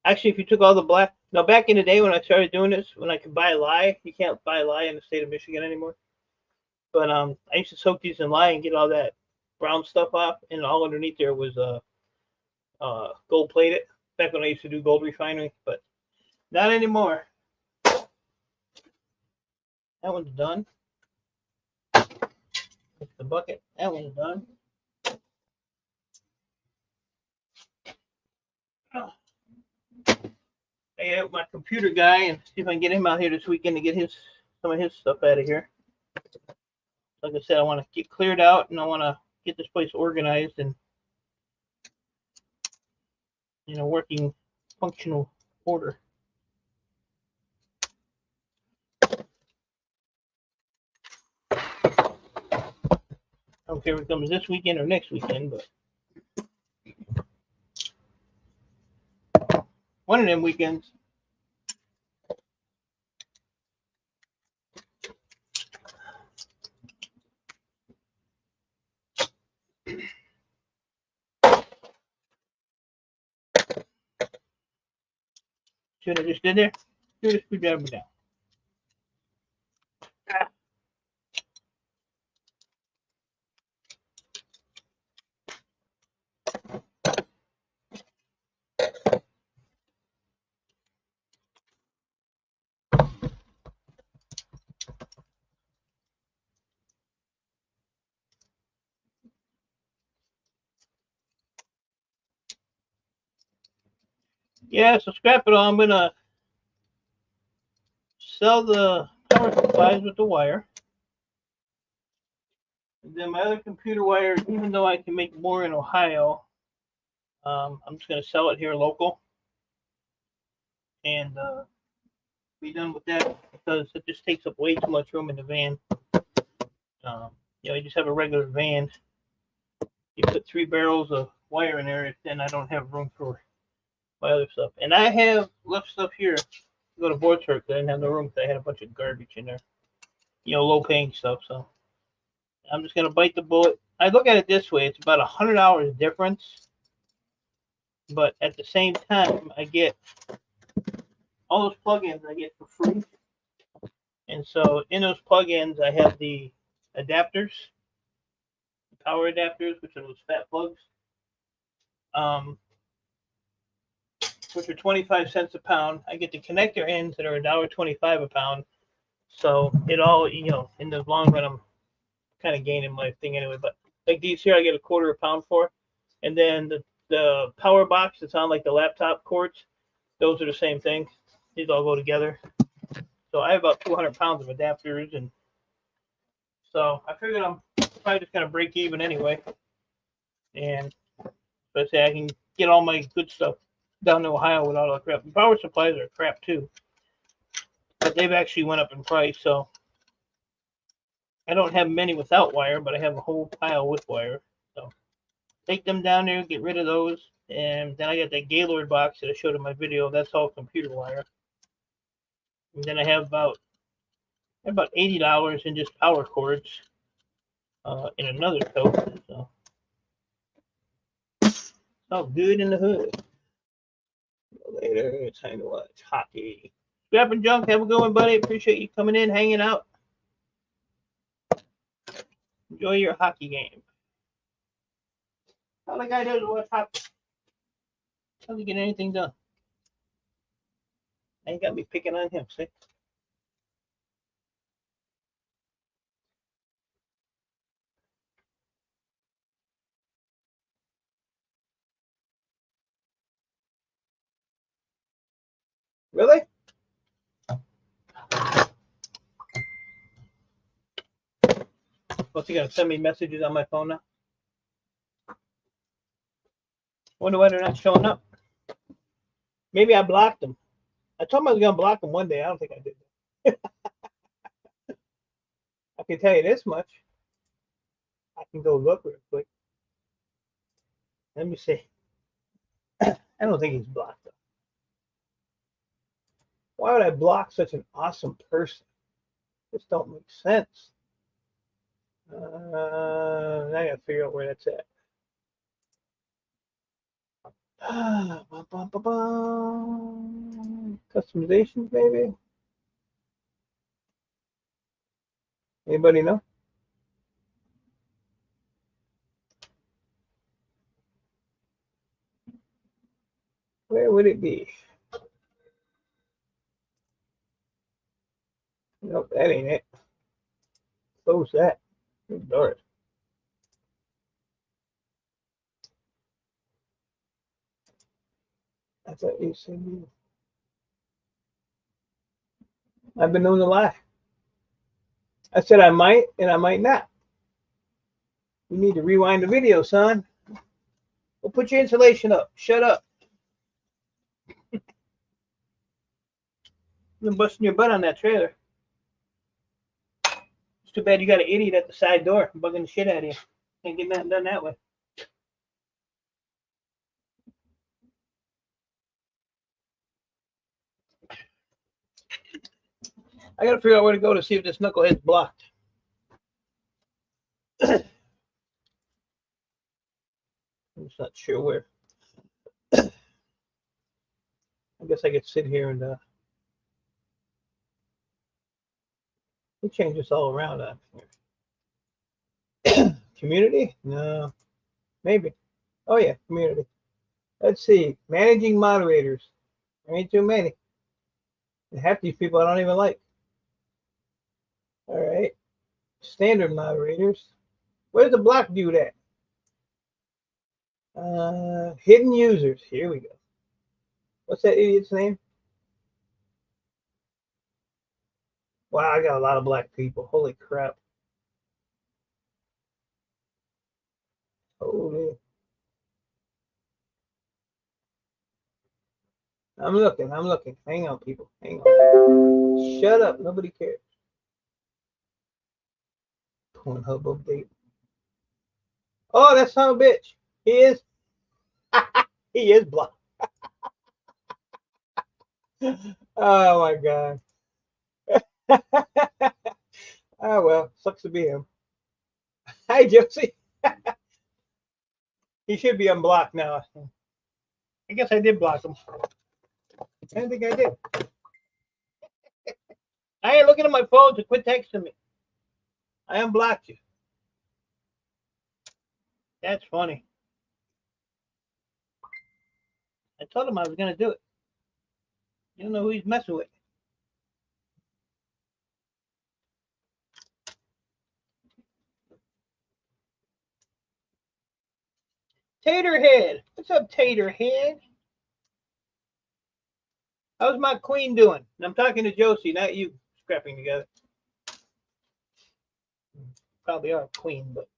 Actually, if you took all the black... Now, back in the day when I started doing this, when I could buy lye, you can't buy lye in the state of Michigan anymore. But I used to soak these in lye and get all that brown stuff off, and all underneath there was gold plated. Back when I used to do gold refining, but not anymore. That one's done. That's the bucket. That one's done. I got my computer guy and see if I can get him out here this weekend to get some of his stuff out of here. Like I said, I want to get cleared out and I want to get this place organized and, you know, working functional order. I don't care if it comes this weekend or next weekend, but one of them weekends. See what I just did there? Do the screwdriver down. Yeah, so scrap it all. I'm going to sell the power supplies with the wire. And then my other computer wire, even though I can make more in Ohio, I'm just going to sell it here local and be done with that because it just takes up way too much room in the van. You know, you just have a regular van. You put 3 barrels of wire in there, then I don't have room for my other stuff. And I have left stuff here to go to board sort because I didn't have no room because I had a bunch of garbage in there. You know, low-paying stuff. So I'm just going to bite the bullet. I look at it this way. It's about $100 difference. But at the same time, I get all those plugins I get for free. And so in those plugins, I have the adapters, the power adapters, which are those fat plugs, which are 25 cents a pound. I get the connector ends that are $1.25 a pound. So it all, you know, in the long run, I'm kind of gaining my thing anyway. But like these here, I get $1/4 a pound for. And then the power box that's on like the laptop cords, those are the same thing. These all go together. So I have about 200 pounds of adapters, and so I figured I'm probably just gonna break even anyway. And so I say I can get all my good stuff down to Ohio without all the crap. The power supplies are crap too, but they've actually went up in price. So I don't have many without wire, but I have a whole pile with wire. So take them down there, get rid of those, And then I got that Gaylord box that I showed in my video. That's all computer wire. And then I have about $80 in just power cords in another tote. So it's all good in the hood. Later, it's time to watch hockey. Scrap and Junk, have a good one, buddy. Appreciate you coming in, hanging out. Enjoy your hockey game. All the guy does is watch hockey. Doesn't get anything done. I ain't got me picking on him, see? Really? What's he gonna send me messages on my phone now? Wonder why they're not showing up. Maybe I blocked them. I told him I was gonna block them one day. I don't think I did. I can tell you this much. I can go look real quick. Let me see. I don't think he's blocked them. Why would I block such an awesome person? This don't make sense. I gotta figure out where that's at. Customizations, maybe? Anybody know? Where would it be? Nope, that ain't it. Close that. Darn. I thought you said I've been known to lie. I said I might and I might not. You need to rewind the video, son. We'll put your insulation up. Shut up. You've been busting your butt on that trailer. It's too bad you got an idiot at the side door bugging the shit out of you. Can't get nothing done that way. I gotta figure out where to go to see if this knucklehead's blocked. I'm just not sure where. I guess I could sit here and we change this all around on here. Community? No. Maybe. Oh yeah, community. Let's see. Managing moderators. There ain't too many. And half these people I don't even like. All right. Standard moderators. Where's the block dude at? Hidden users. Here we go. What's that idiot's name? Wow, I got a lot of black people. Holy crap. Holy. I'm looking. Hang on, people. Hang on. Shut up. Nobody cares. Pornhub update. Oh, that son of a bitch. He is. He is blocked. Oh my god. Oh well, sucks to be him. Hi, Josie. He should be unblocked now. I guess I did block him. I don't think I did. I ain't looking at my phone to quit texting me. I unblocked you. That's funny. I told him I was gonna do it. You don't know who he's messing with. Taterhead. What's up, Taterhead? How's my queen doing? And I'm talking to Josie, not you scrapping together. Probably are a queen, but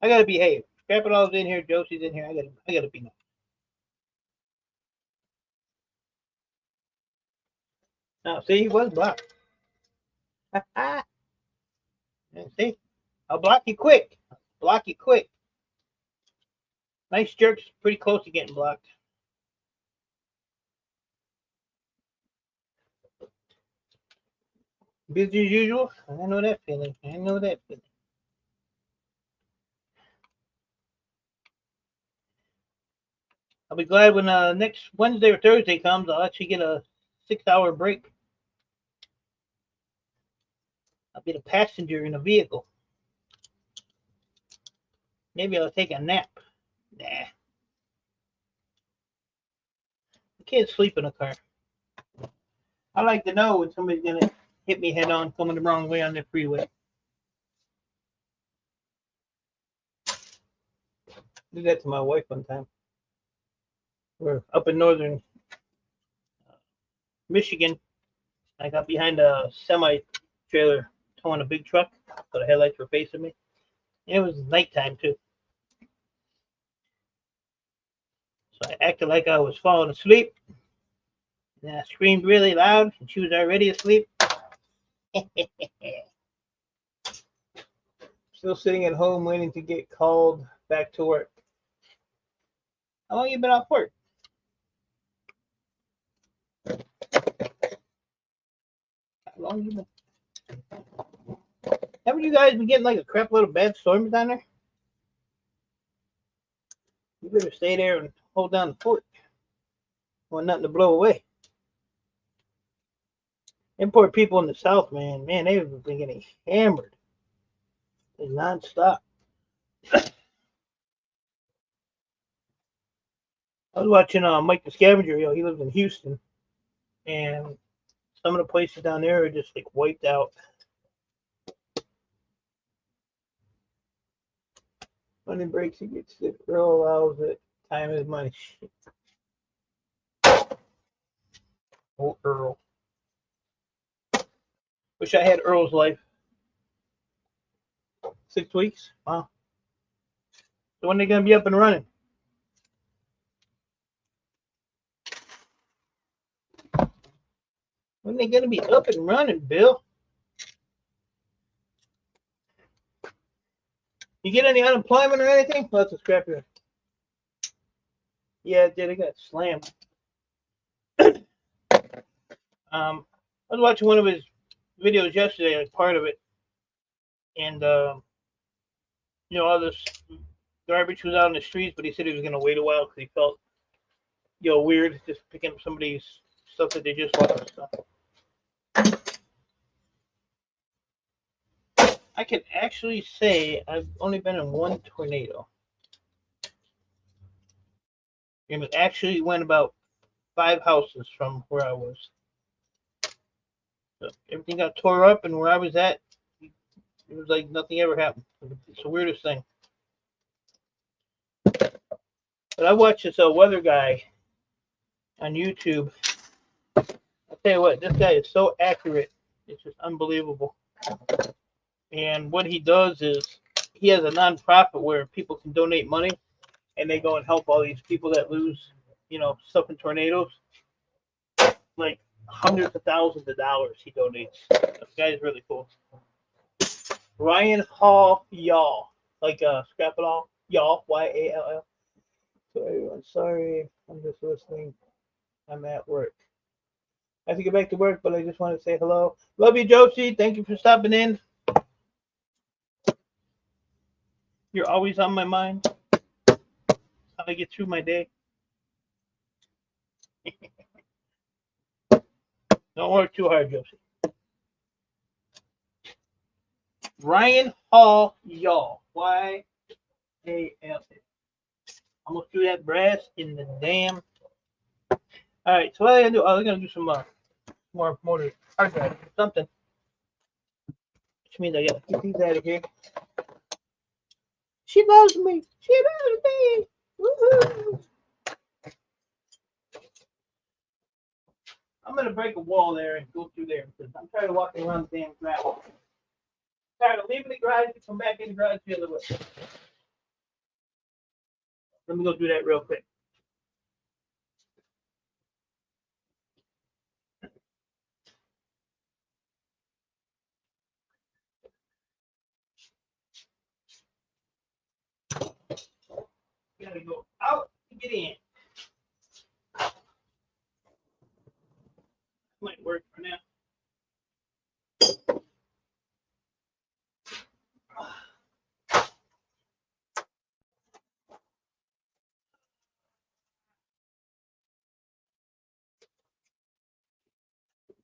I gotta behave. Scrapyard's in here, Josie's in here. I gotta be nice. Now, see, he was blocked. See, I'll block you quick. Block you quick. Nice jerks, pretty close to getting blocked. Busy as usual? I know that feeling. I know that feeling. I'll be glad when next Wednesday or Thursday comes. I'll actually get a 6-hour break. I'll be the passenger in a vehicle. Maybe I'll take a nap. Nah. I can't sleep in a car. I like to know when somebody's going to hit me head on coming the wrong way on the freeway. Did that to my wife one time. We're up in northern Michigan. I got behind a semi-trailer towing a big truck, so the headlights were facing me. And it was nighttime, too. So I acted like I was falling asleep. And I screamed really loud, and she was already asleep. Still sitting at home waiting to get called back to work. How long you been off work? How long you been? Haven't you guys been getting like a crap load of bad storms down there? You better stay there and hold down the fort. Want nothing to blow away. Them poor people in the south, man, they've been getting hammered. It's nonstop. I was watching Mike the Scavenger. He lives in Houston, and some of the places down there are just like wiped out. When it breaks, he gets sick. Earl allows it. Time is money. Oh, Earl. Wish I had Earl's life. 6 weeks? Wow. So when are they going to be up and running? When are they going to be up and running, Bill? You get any unemployment or anything? Well, that's a scrapyard. Yeah, it did. It got slammed. I was watching one of his videos yesterday, like part of it, and all this garbage was out in the streets, but he said he was going to wait a while because he felt, weird just picking up somebody's stuff that they just lost. So. I can actually say I've only been in one tornado. And it actually went about 5 houses from where I was. So everything got tore up, and where I was at, it was like nothing ever happened. It's the weirdest thing. But I watched this weather guy on YouTube. I'll tell you what, this guy is so accurate. It's just unbelievable. And what he does is he has a nonprofit where people can donate money, and they go and help all these people that lose, stuff in tornadoes. Like hundreds of thousands of dollars he donates. This guy is really cool. Ryan Hall Y'all. Like Scrapyard Y'all, Y-A-L-L. So everyone, sorry, I'm just listening. I'm at work. I have to get back to work, but I just want to say hello. Love you, Josie. Thank you for stopping in. You're always on my mind. How I get through my day. Don't work too hard, Josie. Ryan Hall Y'all. Y-A-L-A. Almost threw that brass in the damn. Alright, so what are they gonna do? Oh, they're gonna do some more motor hard drive or something. Which means I gotta keep these out of here. She loves me. She loves me. Woohoo! I'm gonna break a wall there and go through there because I'm tired of walking around the damn gravel. Tired of leaving the garage to come back in the garage the other way. Let me go do that real quick. gotta go out to get in. Might work for now.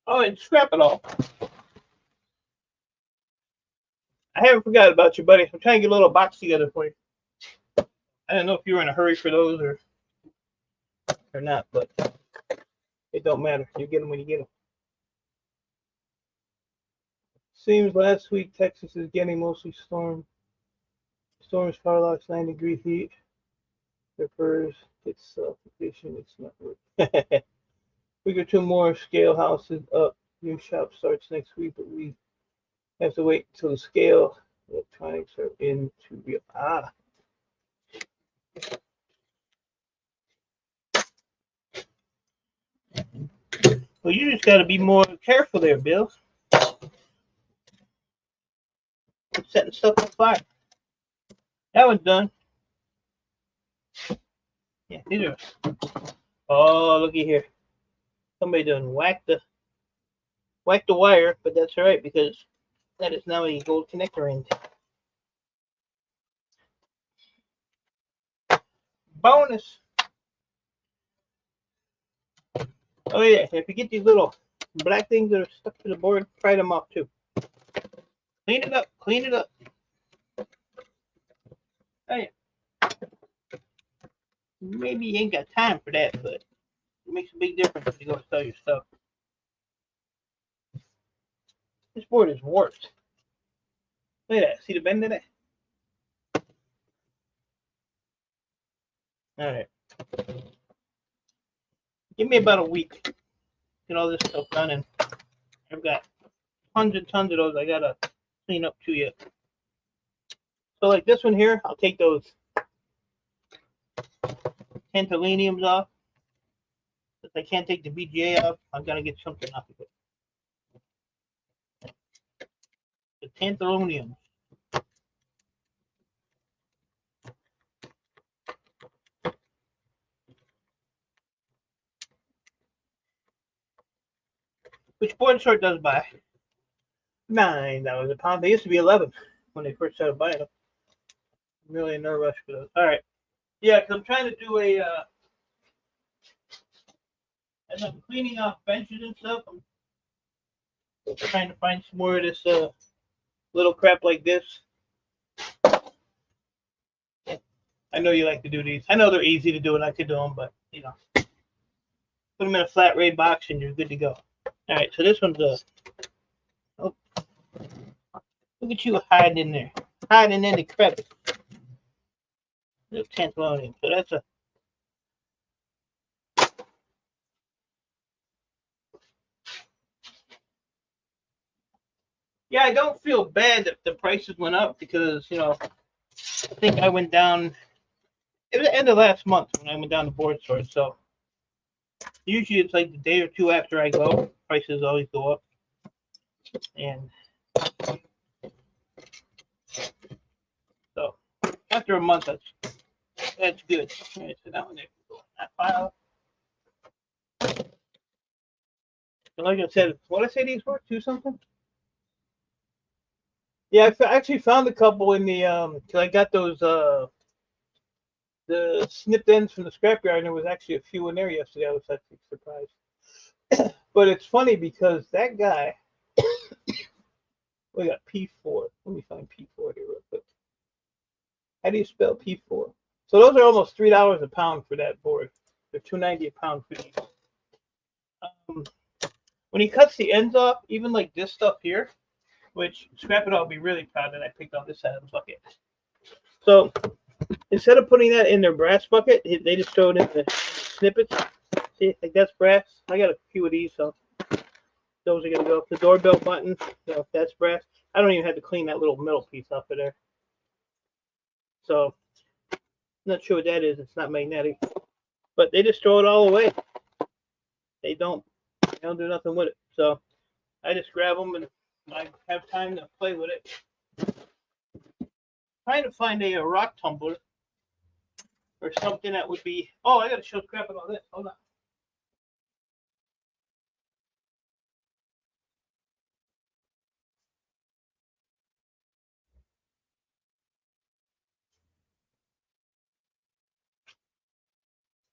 Oh, and scrap it all. I haven't forgot about you, buddy. I'm trying to get a little box together for you. I don't know if you were in a hurry for those or not, but it don't matter. You get them when you get them. Seems last week Texas is getting mostly storms, Carlox, 9-degree heat. Prefers it's self-sufficient. It's not working. Week or two more, scale houses up. New shop starts next week, but we have to wait until the scale electronics are into real. Well, you just got to be more careful there, Bill. Setting stuff on fire. That one's done. Yeah, these are. Oh, looky here. Somebody done whacked the wire, but that's all right because that is now a gold connector end. Bonus. Oh yeah, if you get these little black things that are stuck to the board, pry them off too. Clean it up. Clean it up. Oh yeah. Maybe you ain't got time for that, but it makes a big difference if you go sell your stuff. This board is warped. Look at that. See the bend in it? Alright. Give me about a week. Get all this stuff done, and I've got tons and tons of those I gotta clean up too yet. So like this one here, I'll take those tantalaniums off. If I can't take the BGA off, I'm gonna get something off of it. The tantalaniums. Which board sort does buy $9 a pound. They used to be 11 when they first started buying them. I'm really in no rush for those. All right. Yeah, because I'm trying to do as I'm cleaning off benches and stuff, I'm trying to find some more of this little crap like this. I know you like to do these. I know they're easy to do and I could do them, but you know, put them in a flat rate box and you're good to go. All right, so this one's oh, look at you hiding in there, hiding in the crevice. Little tantalonium. So that's a. Yeah, I don't feel bad that the prices went up because, you know, I think I went down, it was the end of last month when I went down to board sort. So usually it's like the day or two after I go, prices always go up. And so after a month, that's good. All right, so that one there can go in that file. And like I said, what did I say these were? 2 something? Yeah, I actually found a couple in the cause I got those the snipped ends from the scrapyard, and there was actually a few in there yesterday. I was actually surprised. But it's funny because that guy, we got P4. Let me find P4 here real quick. How do you spell P4? So those are almost $3 a pound for that board. They're $2.90 a pound for these. When he cuts the ends off, even like this stuff here, which Scrapyard will be really proud that I picked up this out of the bucket. So instead of putting that in their brass bucket, they just throw it in the snippets. See, like that's brass. I got a few of these, so those are gonna go. The doorbell button, you know, that's brass. I don't even have to clean that little metal piece off of there. So I'm not sure what that is. It's not magnetic, but they just throw it all away. They don't do nothing with it. So I just grab them and I have time to play with it. Trying to find a rock tumbler or something that would be. Oh, I gotta show crap about this. Hold on.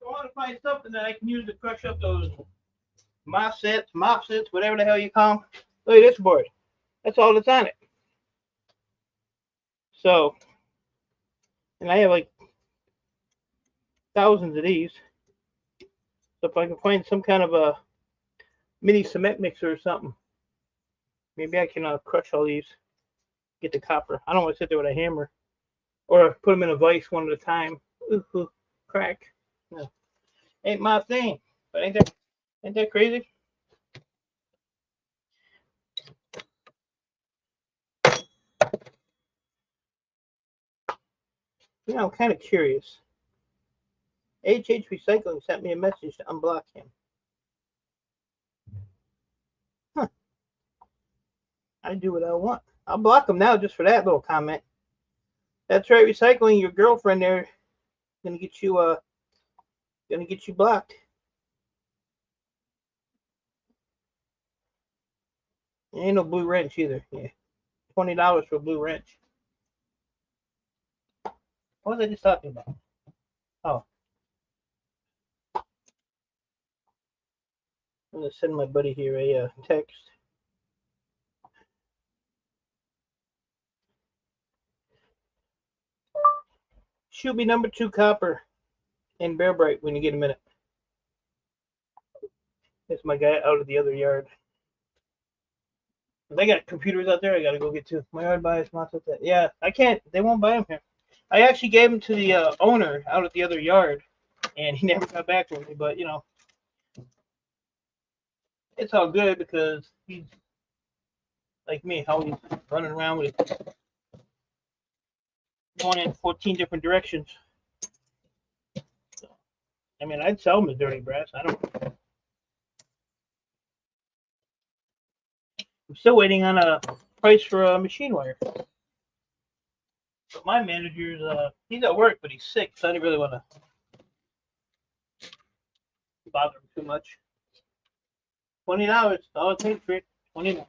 I want to find something that I can use to crush up those mop sets, whatever the hell you call them. Look at this board. That's all that's on it. So, and I have like thousands of these. So if I can find some kind of a mini cement mixer or something, maybe I can crush all these, get the copper. I don't want to sit there with a hammer or put them in a vise one at a time. Ooh, crack. No, ain't my thing. But ain't that crazy? You know, I'm kind of curious. HH Recycling sent me a message to unblock him. Huh. I do what I want. I'll block him now just for that little comment. That's right, Recycling. Your girlfriend there gonna get you blocked. Ain't no blue wrench either. Yeah, $20 for a blue wrench. What was I just talking about? Oh, I'm gonna send my buddy here a text. Should be number 2 copper in Bear Bright when you get a minute. That's my guy out of the other yard. They got computers out there I gotta go get too. My yard buys lots of that. Yeah, I can't. They won't buy them here. I actually gave them to the owner out at the other yard, and he never got back with me. But you know, it's all good because he's like me, always running around with it, going in 14 different directions. So, I mean, I'd sell them as dirty brass. I don't. I'm still waiting on a price for a machine wire. But my manager's he's at work, but he's sick, so I didn't really want to bother him too much. $20, all it takes for it. $20.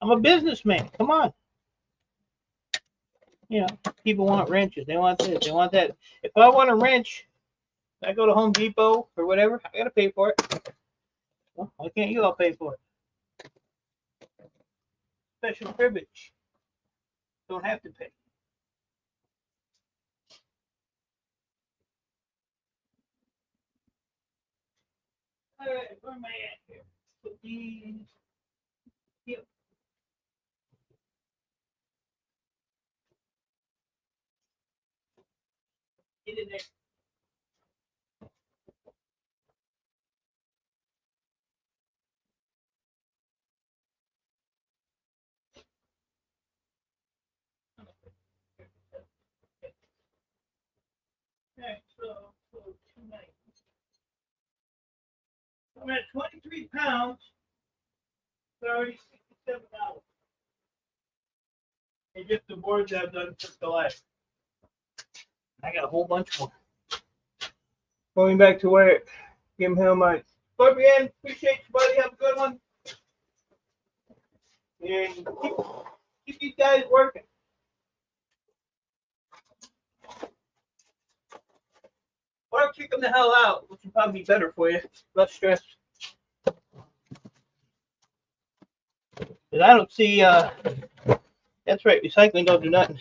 I'm a businessman. Come on. You know, people want wrenches. They want this. They want that. If I want a wrench, I go to Home Depot or whatever. I gotta pay for it. Well, why can't you all pay for it? Special privilege. Don't have to pay. All right, where am I at here? Put these. Yep. Get in there. All right, so tonight I'm at 23 pounds. It's already $67. And just the boards I've done since the last. I got a whole bunch more. Going back to work. Give him how much. Scorpion, appreciate you, buddy. Have a good one. And keep these guys working. Or kick them the hell out, which would probably be better for you. Less stress. Because I don't see, that's right, Recycling don't do nothing.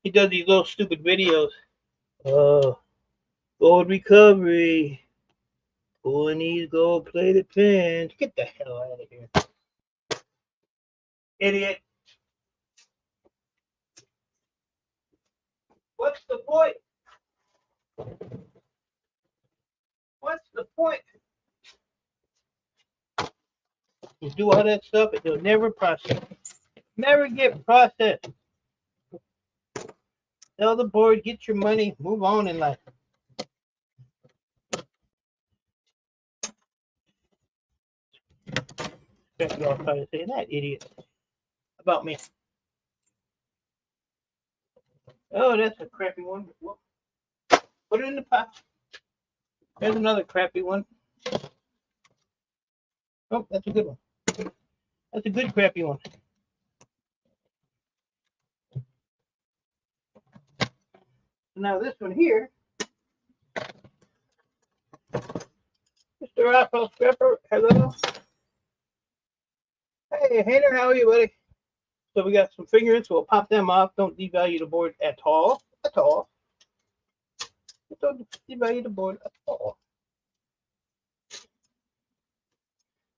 He does these little stupid videos. Gold recovery. Pulling these gold plated pins. Get the hell out of here. Idiot. What's the point? What's the point? You do all that stuff, it'll never process. Never get processed. Tell the board, get your money, move on in life. Y'all try to say that idiot about me. Oh, that's a crappy one. Whoop. Put it in the pot. There's another crappy one. Oh, that's a good one. That's a good crappy one. Now this one here, Mr. Raphael Scrapper, hello. Hey, Hainer, how are you, buddy? So we got some fingerings, so we'll pop them off. Don't devalue the board at all. At all. Don't devalue the board at all.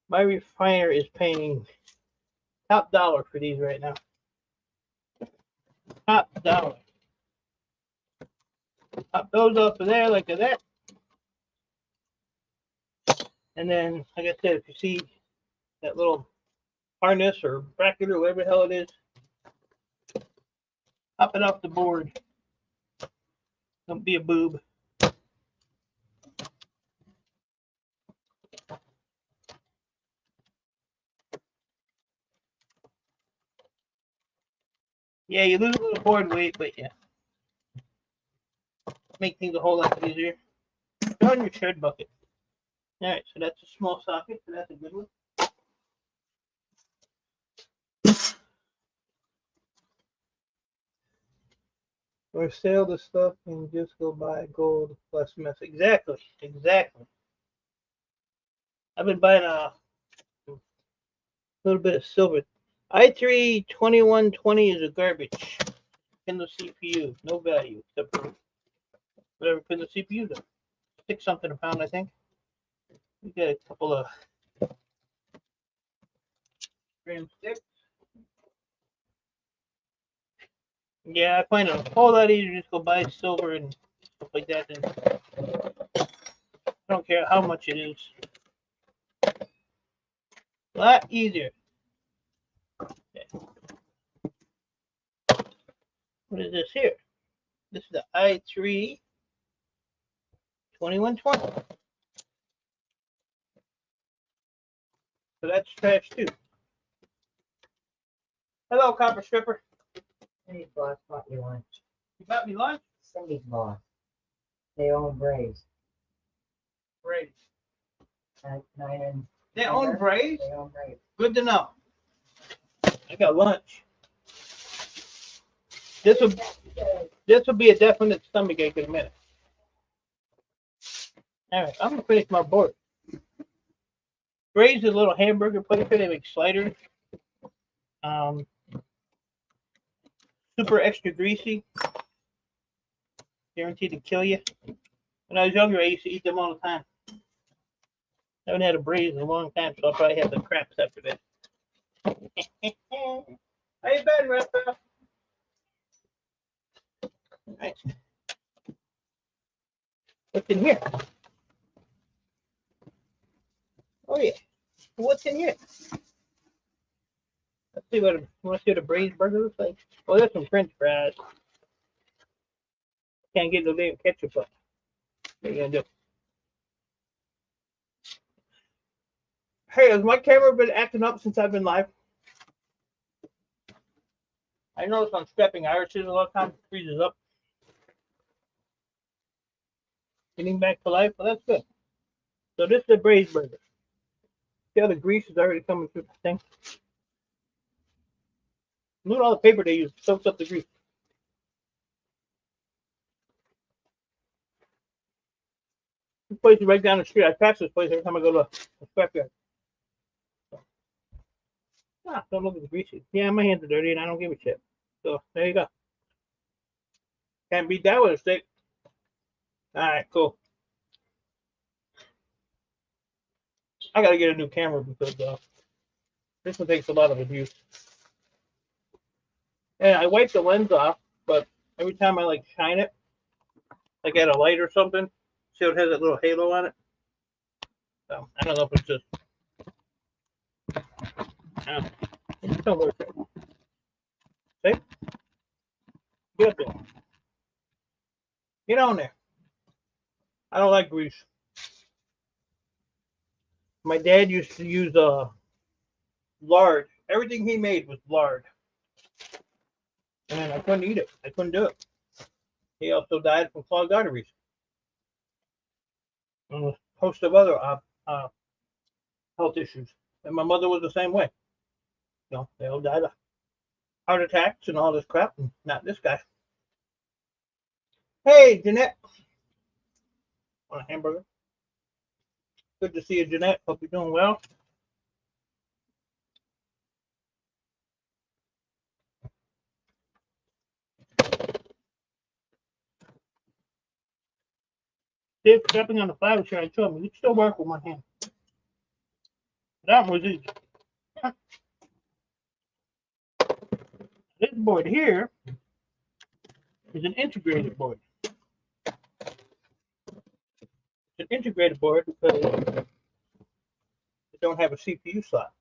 My refiner is paying top dollar for these right now. Top dollar. Pop those off of there like that. And then, like I said, if you see that little harness or bracket or whatever the hell it is, pop it off the board. Don't be a boob. Yeah, you lose a little board weight, but yeah. Make things a whole lot easier. Go on your shared bucket. Alright, so that's a small socket, so that's a good one. Or sell the stuff and just go buy gold plus mess. Exactly. Exactly. I've been buying a little bit of silver. i3 2120 is a garbage. In the CPU. No value except for whatever pin the CPU does. 6 something a pound, I think. We got a couple of gram sticks. Yeah, I find it a whole lot easier to just go buy silver and stuff like that. And I don't care how much it is. A lot easier. Okay. What is this here? This is the i3 2120. So that's trash too. Hello, Copper Stripper. Cindy's boss bought you lunch. You got me lunch? Cindy's boss. They own Braves. Braves. They own Braves? They own Braves. Good to know. I got lunch. This will be a definite stomach ache in a minute. All right, I'm gonna finish my board. Braves is a little hamburger place where they make sliders. Super extra greasy. Guaranteed to kill you. When I was younger, I used to eat them all the time. I haven't had a Braves in a long time, so I'll probably have the craps after this. How you been, Raphael? All right. What's in here? Oh yeah. What's in here? Let's see what. Want to see what a braised burger looks like? Oh, there's some French fries. Can't get no damn ketchup up. What are you gonna do? Hey, has my camera been acting up since I've been live? I noticed on Scrapping Irises a lot of times it freezes up. Getting back to life, well, that's good. So this is a braised burger. See how the grease is already coming through the thing? Look at all the paper they use, soaks up the grease. This place is right down the street. I pass this place every time I go to the scrapyard. Don't look at the greasy. Yeah, my hands are dirty and I don't give a shit. So there you go. Can't beat that with a stick. Alright, cool. I gotta get a new camera because this one takes a lot of abuse. And I wipe the lens off, but every time I like shine it, like at a light or something, see it has that little halo on it. So I don't know if it's just. It don't work. See? Get up there. Get on there. I don't like grease. My dad used to use lard. Everything he made was lard. And I couldn't eat it. I couldn't do it. He also died from clogged arteries and a host of other health issues. And my mother was the same way. You know, they all died of heart attacks and all this crap, and not this guy. Hey, Jeanette. Want a hamburger? Good to see you, Jeanette. Hope you're doing well. Dave stepping on the file chair, I told me you can still work with one hand. That was easy. This board here is an integrated board. It's an integrated board because it don't have a CPU slot.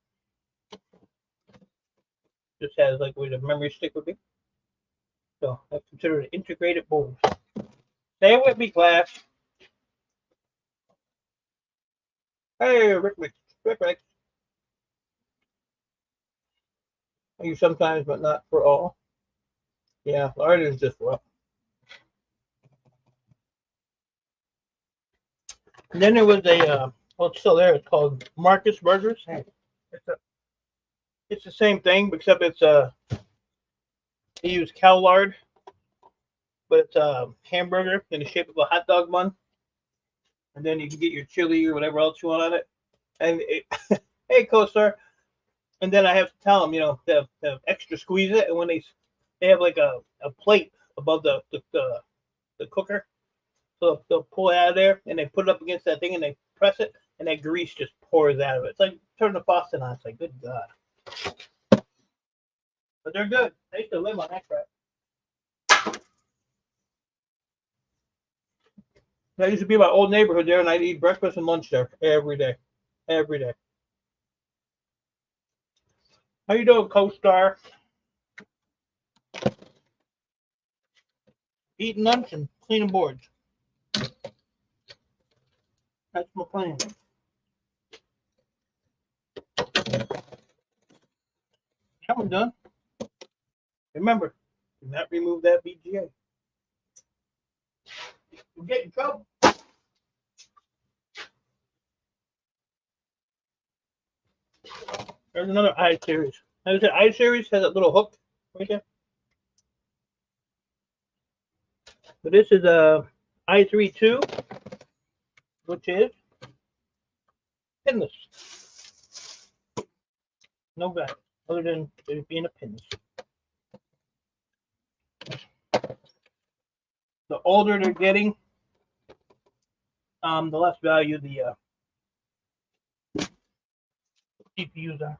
Just has like where the memory stick would be. So that's considered an integrated board. Stay with me, class. Hey, Rick. I use sometimes, but not for all. Yeah, art is just rough. And then there was a, well, it's still there. It's called Marcus Burgers. It's the same thing, except it's they use cow lard, but it's a hamburger in the shape of a hot dog bun. And then you can get your chili or whatever else you want on it. And hey, co-star. And then I have to tell them, you know, to extra squeeze it. And when they have like a plate above the cooker, so they'll pull it out of there and they put it up against that thing and they press it, and that grease just pours out of it. It's like turning the faucet on. It's like, good God. But they're good. They used to live on that crap. That used to be my old neighborhood there, and I'd eat breakfast and lunch there every day. Every day. How you doing, co-star? Eating lunch and cleaning boards. That's my plan. That one's done. Remember, do not remove that VGA. You'll get in trouble. There's another I-series. As I said, I-series has a little hook right there. But this is a I32, which is pinless. No value, other than it being a pinless. The older they're getting, the less value the CPUs are.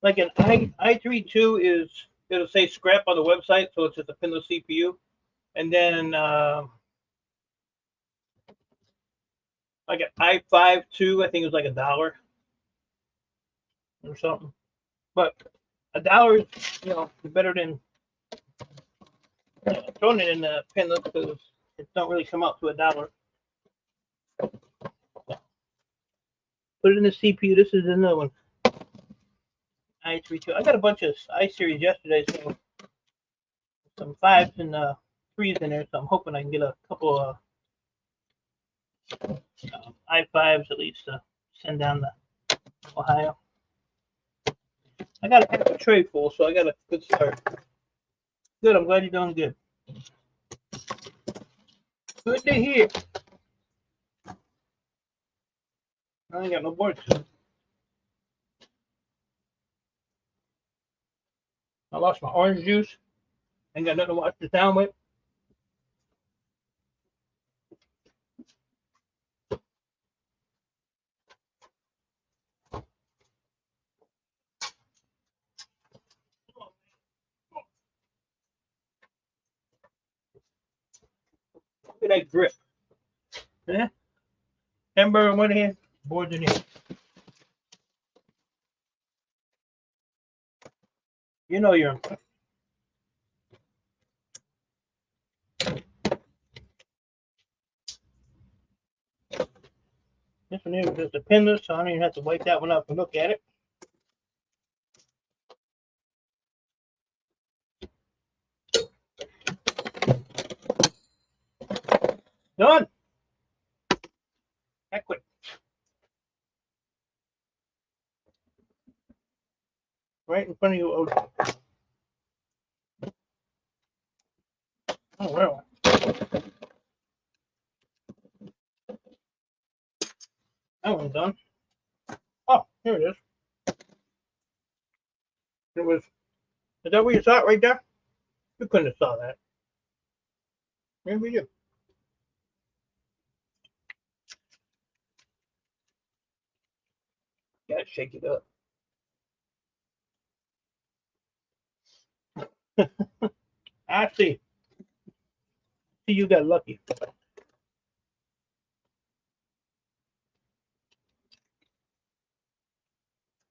Like an i32 is, it'll say scrap on the website, so it's just a pinless CPU. And then like an i5-2, I think it was like $1 or something. But $1 is, you know, better than throwing it in the pinless because it don't really come out to $1. Put it in the CPU. This is another one. i32. I got a bunch of I-series yesterday, so some 5s and 3s in there. So I'm hoping I can get a couple of i5s at least to send down to Ohio. I got a half a tray full, so I got a good start. Good. I'm glad you're doing good. Good to hear. I ain't got no boards. I lost my orange juice. Ain't got nothing to wash this down with. Look at that grip. Yeah. Hamburger in one hand, boards in here. You know you're. This one here is just a pinless, so I don't even have to wipe that one up and look at it. Done. That quick. Right in front of you. Oh, where am I? That one's done. Oh, here it is. It was. Is that where you saw it right there? You couldn't have saw that. Maybe you. Gotta shake it up. I see. See, you got lucky.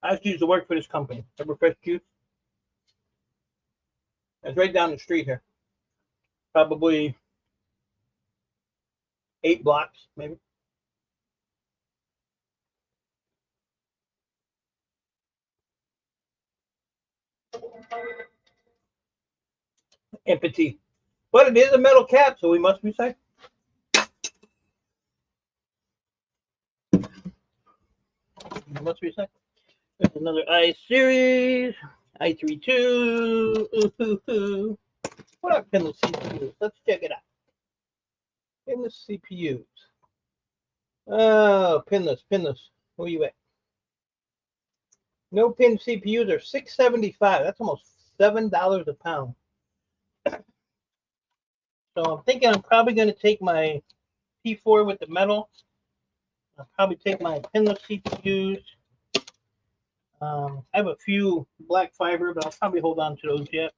I used to work for this company. Remember Fresh Juice? It's right down the street here. Probably 8 blocks, maybe. Empty. But it is a metal cap, so we must recycle. We must recycle. There's another I series. i32. What are pinless CPUs? Let's check it out. Pinless CPUs. Oh, pinless. Where you at? No pin CPUs are $6.75. That's almost $7 a pound. So I'm thinking I'm probably going to take my P4 with the metal. I'll probably take my pinless CPUs. I have a few black fiber, but I'll probably hold on to those yet.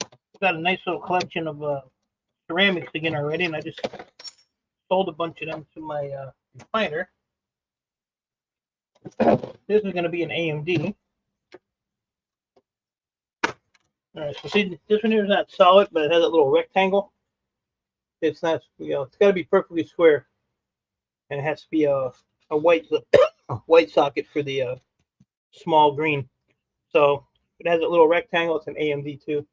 I've got a nice little collection of ceramics again already, and I just sold a bunch of them to my refiner. This is going to be an AMD. All right, so see, this one here is not solid, but it has a little rectangle. It's not, it's got to be perfectly square, and it has to be a white white socket for the small green. So it has a little rectangle. It's an AMD too.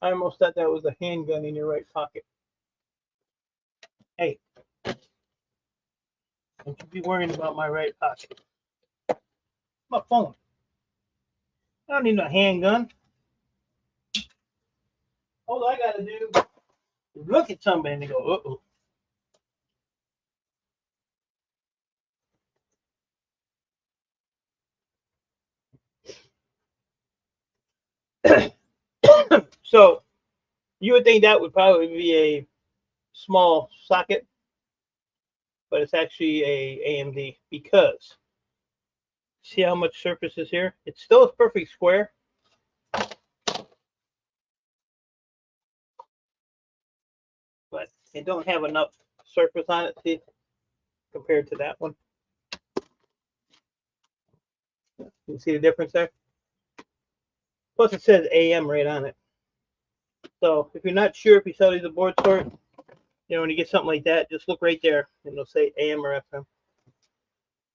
I almost thought that was a handgun in your right pocket. Hey, don't you be worrying about my right pocket. My phone. I don't need no handgun. All I gotta do is look at somebody and go, uh-oh. So you would think that would probably be a small socket, but it's actually a AMD because see how much surface is here? It's still a perfect square. But it don't have enough surface on it, see, compared to that one. You see the difference there? Plus it says AM right on it. So if you're not sure if you sell these at board store, when you get something like that, just look right there and it'll say AM or FM.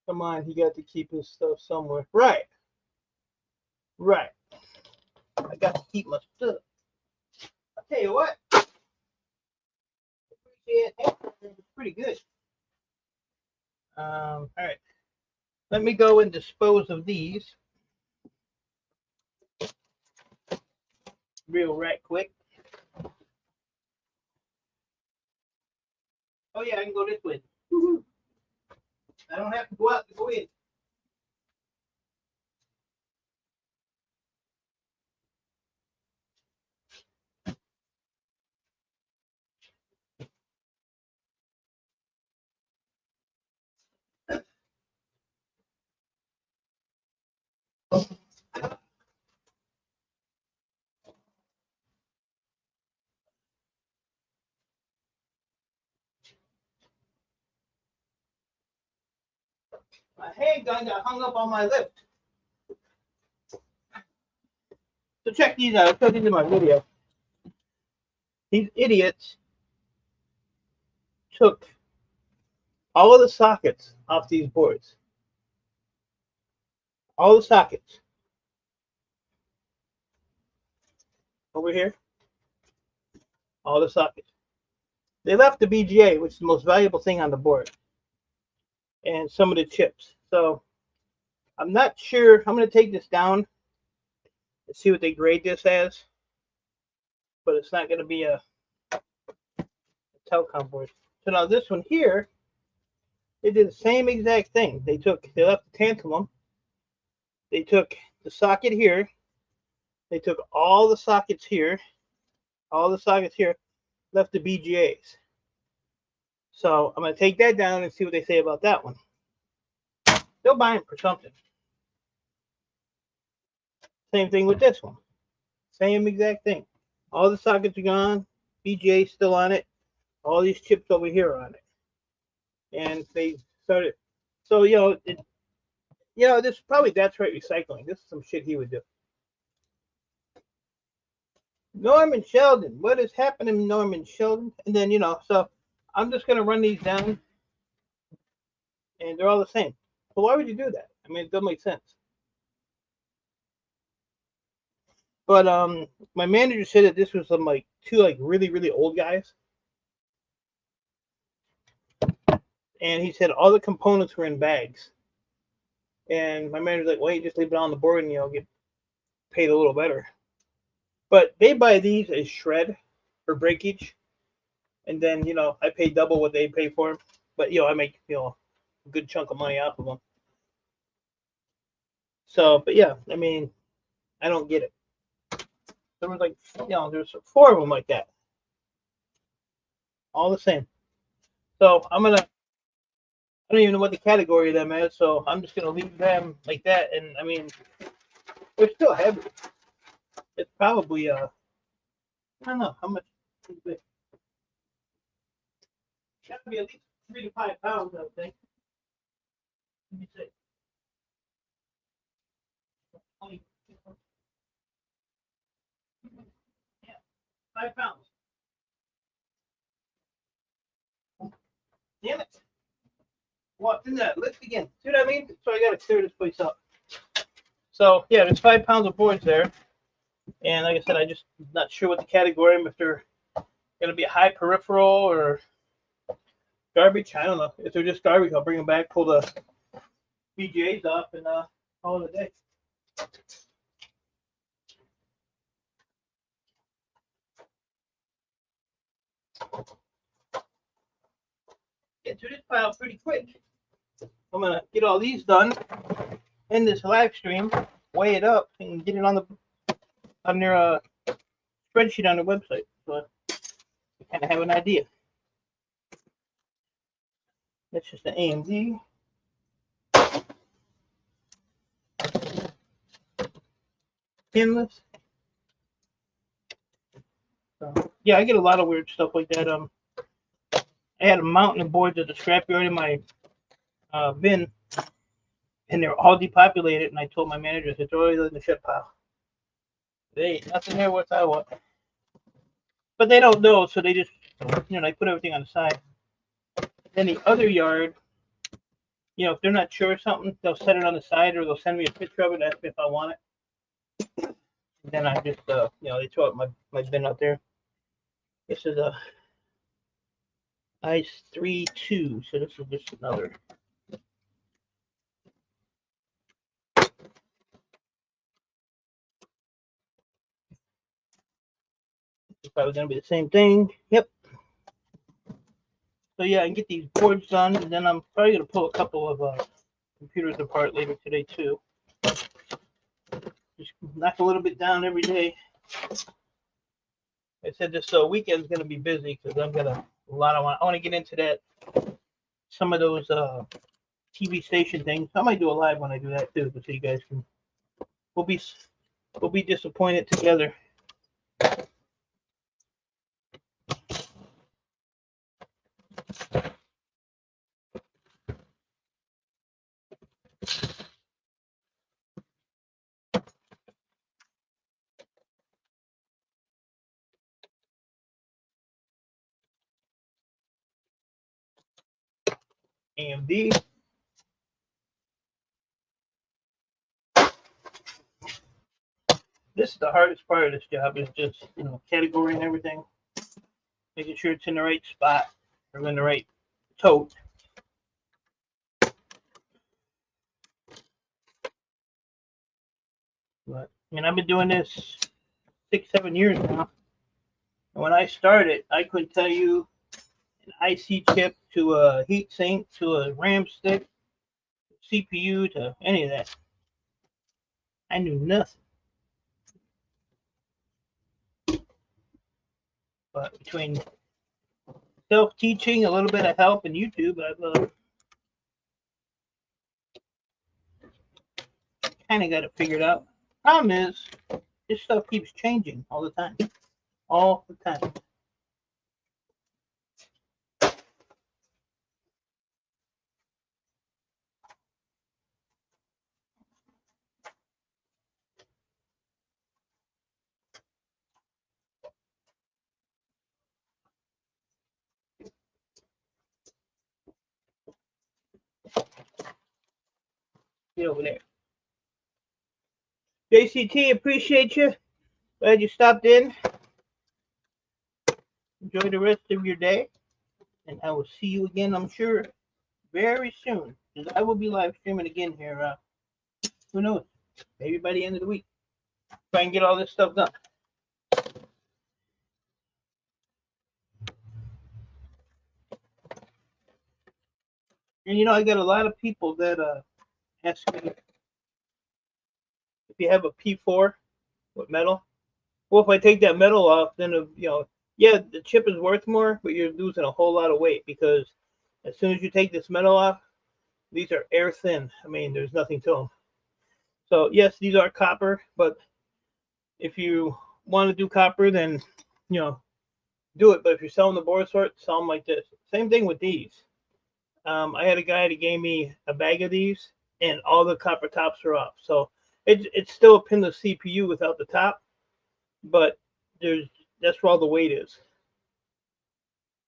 Come on, he got to keep his stuff somewhere. Right. I got to keep my stuff. I'll tell you what. It's pretty good. All right. Let me go and dispose of these real right quick. Oh yeah, I can go this way. Woo-hoo. I don't have to go out to go in. My handgun got hung up on my lip. So check these out. I put these in my video. These idiots took all of the sockets off these boards. All the sockets. Over here. All the sockets. They left the BGA, which is the most valuable thing on the board, and some of the chips. So I'm not sure. I'm going to take this down and see what they grade this as, but it's not going to be a telecom board. So now this one here, they did the same exact thing. They left the tantalum. They took the socket here. They took all the sockets here, left the BGAs. So I'm going to take that down and see what they say about that one. They'll buy them for something. Same thing with this one. Same exact thing. All the sockets are gone. BGA still on it. All these chips over here are on it. And they started. So, this probably that's right recycling. This is some shit he would do. Norman Sheldon. What is happening, Norman Sheldon? And then, so I'm just going to run these down. And they're all the same. So why would you do that? I mean, it doesn't make sense. But my manager said that this was some two really, really old guys. And he said all the components were in bags. And my manager's like, well, you just leave it on the board and get paid a little better. But they buy these as shred for breakage. And then, I pay double what they pay for them. But I make, a good chunk of money off of them. So, but yeah, I mean, I don't get it. There was there's 4 of them like that. All the same. So I don't even know what the category of them is, so I'm just gonna leave them like that. And I mean, they're still heavy. It's probably I don't know how much. It's got to be at least 3 to 5 pounds, I would think. Let me see. 20, yeah, 5 pounds. Damn it! Walked in that lift again. See what I mean? So I gotta clear this place up. So yeah, there's 5 pounds of boards there. And like I said, I just not sure what the category, if they're going to be a high peripheral or garbage. I don't know. If they're just garbage, I'll bring them back, pull the BGAs off, and call it a day. Get through this pile pretty quick. I'm going to get all these done in this live stream, weigh it up, and get it on their spreadsheet on their website. So I kind of have an idea. That's just an AMD. Pinless. So, yeah, I get a lot of weird stuff like that. I had a mountain of boards at the scrapyard in my bin, and they're all depopulated. And I told my manager, I said, throw it in the shit pile. There ain't nothing there worth I want. But they don't know, so they just, they put everything on the side. Then the other yard, if they're not sure of something, they'll set it on the side, or they'll send me a picture of it and ask me if I want it. And then I just, they throw out my bin out there. This is a Ice 3-2, so this is just another. It's probably going to be the same thing. Yep. So yeah, I can get these boards done, and then I'm probably going to pull a couple of computers apart later today too. Just knock a little bit down every day. I said this weekend's going to be busy because I've got I want to get into that, some of those TV station things. I might do a live when I do that too, so you guys can. We'll be disappointed together. AMD. This is the hardest part of this job, is just category and everything. making sure it's in the right spot or in the right tote. But I've been doing this 6-7 years now. And when I started, I couldn't tell you an IC chip to a heat sink to a RAM stick, CPU to any of that. I knew nothing. But between self-teaching, a little bit of help, and YouTube, I've kind of got it figured out. Problem is, this stuff keeps changing all the time. All the time. Get over there. JCT, appreciate you. Glad you stopped in. Enjoy the rest of your day. And I will see you again, I'm sure, very soon. Because I will be live streaming again here. Who knows? Maybe by the end of the week. Try and get all this stuff done. And I got a lot of people that ask me if you have a P4 with metal. Well, if I take that metal off, then yeah, the chip is worth more, but you're losing a whole lot of weight because as soon as you take this metal off, these are air thin. I mean, there's nothing to them. So yes, these are copper, but if you want to do copper, then do it. But if you're selling the board sort, sell them like this. Same thing with these. I had a guy that gave me a bag of these, and all the copper tops are off. So it's still a pinless CPU without the top, but that's where all the weight is.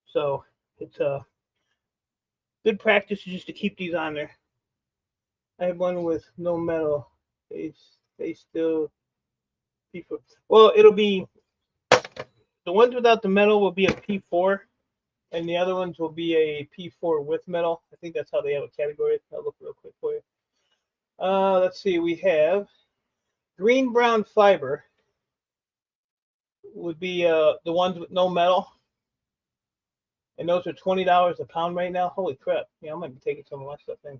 So it's a good practice just to keep these on there. I have one with no metal. They still P4. Well, it'll be the ones without the metal will be a P4, and the other ones will be a P4 with metal. I think that's how they have a category. I'll look real quick for you. Let's see. We have green brown fiber would be the ones with no metal, and those are $20 a pound right now. Holy crap! Yeah, I might be taking some of my stuff in.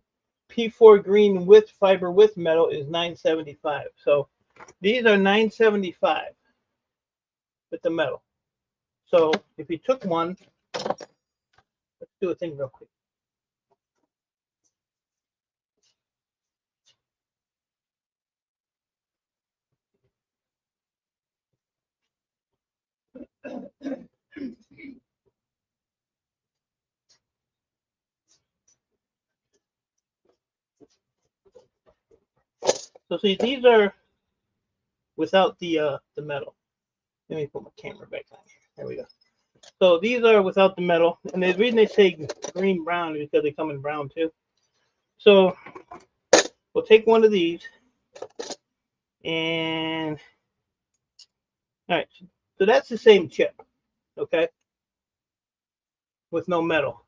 P4 green with fiber with metal is $9.75. So these are $9.75 with the metal. So if you took one, let's do a thing real quick. So see, these are without the metal. Let me put my camera back on here. There we go. So these are without the metal, and the reason they say green brown is because they come in brown too. So we'll take one of these, and all right, so that's the same chip, okay, with no metal.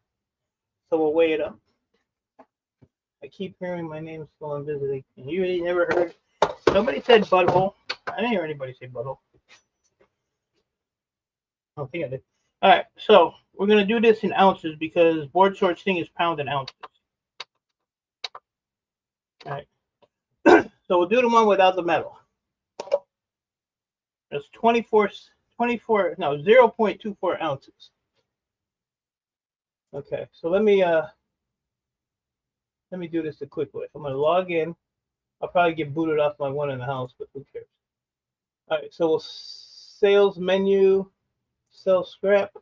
So we'll weigh it up. I keep hearing my name still on visiting, and you really never heard. Nobody said butthole. I didn't hear anybody say butthole. I don't think I did. All right, so we're gonna do this in ounces because board shorts thing is pound in ounces. All right, so we'll do the one without the metal. That's 0.24 ounces. Okay, so let me do this the quick way. I'm gonna log in. I'll probably get booted off my one in the house, but who cares? All right, so we'll sales menu, sell scrap.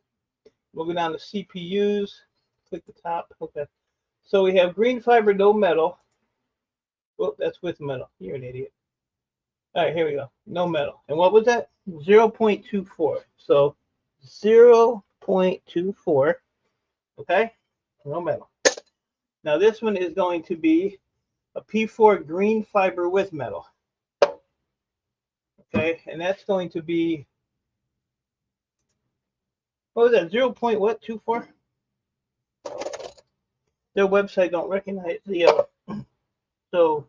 We'll go down to CPUs, click the top. Okay, so we have green fiber, no metal. Well, that's with metal. You're an idiot. All right, here we go. No metal. And what was that? 0.24. So 0.24. Okay, no metal. Now this one is going to be a P4 green fiber with metal. Okay, and that's going to be What was that? 0. What? 24? Their website don't recognize the so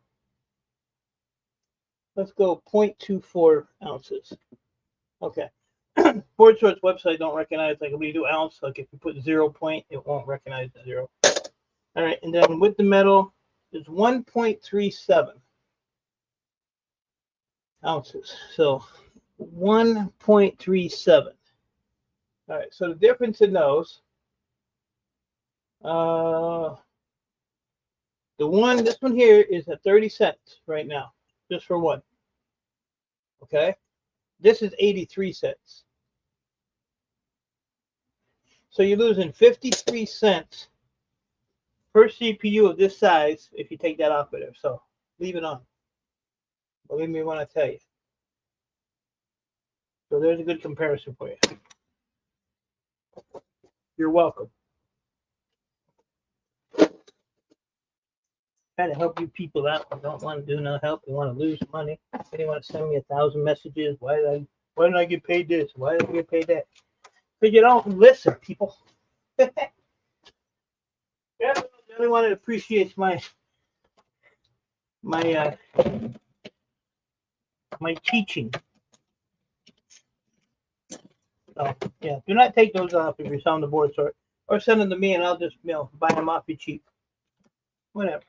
let's go 0.24 ounces. Okay. Board Sort's website don't recognize, like, when you do ounce, like if you put 0 point, it won't recognize the 0. All right, and then with the metal is 1.37 ounces. So 1.37. All right, so the difference in those, this one here is at 30 cents right now, just for one. Okay, this is 83 cents. So you're losing 53 cents per CPU of this size if you take that off of there. So leave it on. Believe me when I tell you. So there's a good comparison for you. You're welcome. Try to help you people out who don't want to do no help. They want to lose money. They want to send me 1,000 messages. Why did I get paid this? Why did I get paid that? Because you don't listen, people. Yeah, the only one that appreciates my teaching. So yeah, do not take those off if you're selling the board sort, or send them to me and I'll just buy them off you cheap. Whatever.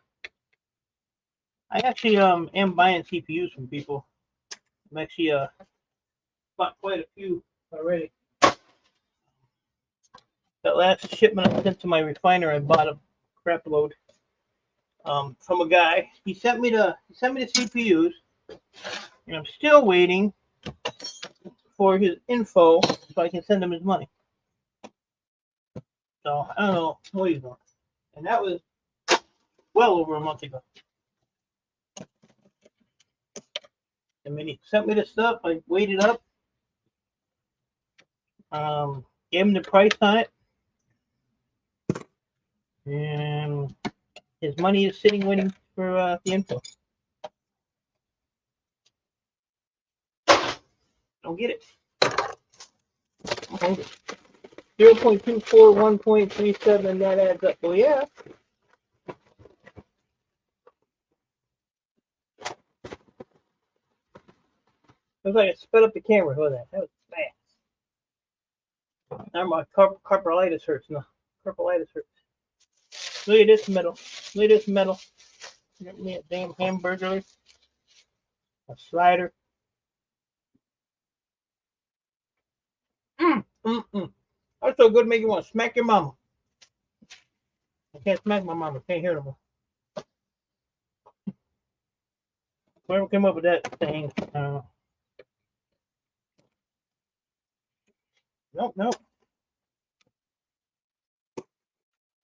I actually am buying CPUs from people. I'm actually bought quite a few already. That last shipment I sent to my refiner, I bought a crap load from a guy. He sent me the CPUs, and I'm still waiting for his info so I can send him his money. So I don't know what he's doing, and that was well over a month ago. I mean, he sent me the stuff. I waited up, gave him the price on it, and his money is sitting waiting for the info. Don't get it. Okay. 0.24, 1.37, that adds up. Well, yeah. Looks like I sped up the camera. Look at that. That was fast. Now my carpalitis hurts now. Carpalitis hurts. Look at this metal. Look at this metal. Get me a damn hamburger. A slider. That's so good, make you want to smack your mama. I can't smack my mama. Can't hear them. Whoever came up with that thing. Nope.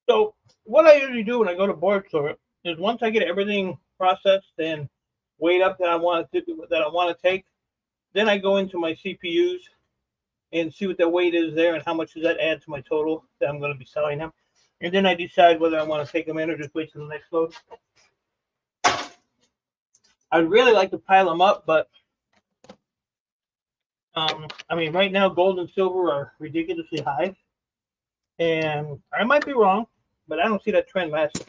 So what I usually do when I go to board sort is once I get everything processed and weighed up that I want to take, then I go into my CPUs and see what the weight is there and how much does that add to my total that I'm going to be selling them. And then I decide whether I want to take them in or just wait till the next load. I'd really like to pile them up, but I mean, right now gold and silver are ridiculously high, and I might be wrong, but I don't see that trend lasting.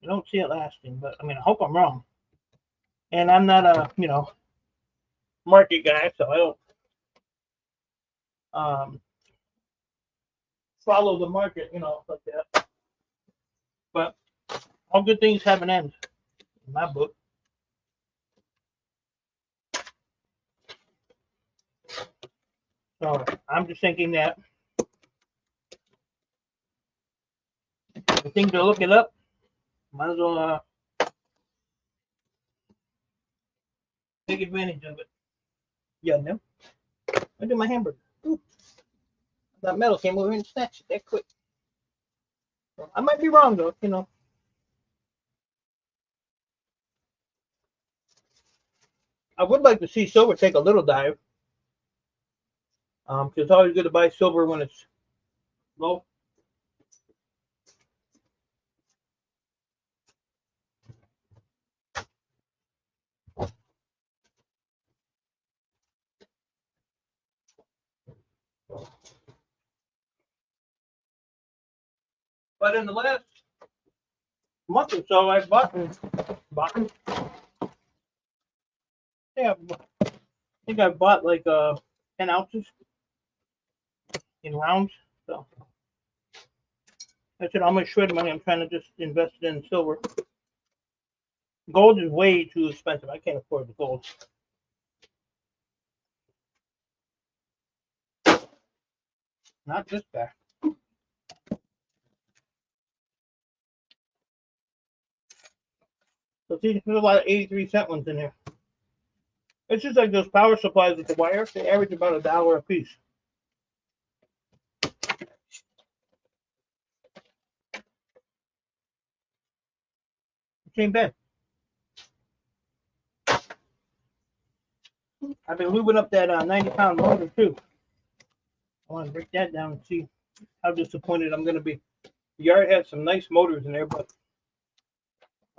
I don't see it lasting, but I mean, I hope I'm wrong. And I'm not a market guy, so I don't follow the market, like that. But all good things have an end in my book. So I'm just thinking that the thing to look it up, might as well take advantage of it. Yeah, no. I do my hamburger. Ooh. That metal came over and snatched it that quick. So I might be wrong though, I would like to see silver take a little dive. Because it's always good to buy silver when it's low. But in the last month or so, I've bought. Yeah, I think I've bought like 10 ounces in rounds. So that's it. All my shred money, I'm trying to just invest it in silver. Gold is way too expensive. I can't afford the gold. Not this guy. So see, there's a lot of 83-cent ones in here. It's just like those power supplies with the wire. They average about $1 a piece. It ain't bad. I've been lubing up that 90-pound motor too. I want to break that down and see how disappointed I'm going to be. The yard has some nice motors in there, but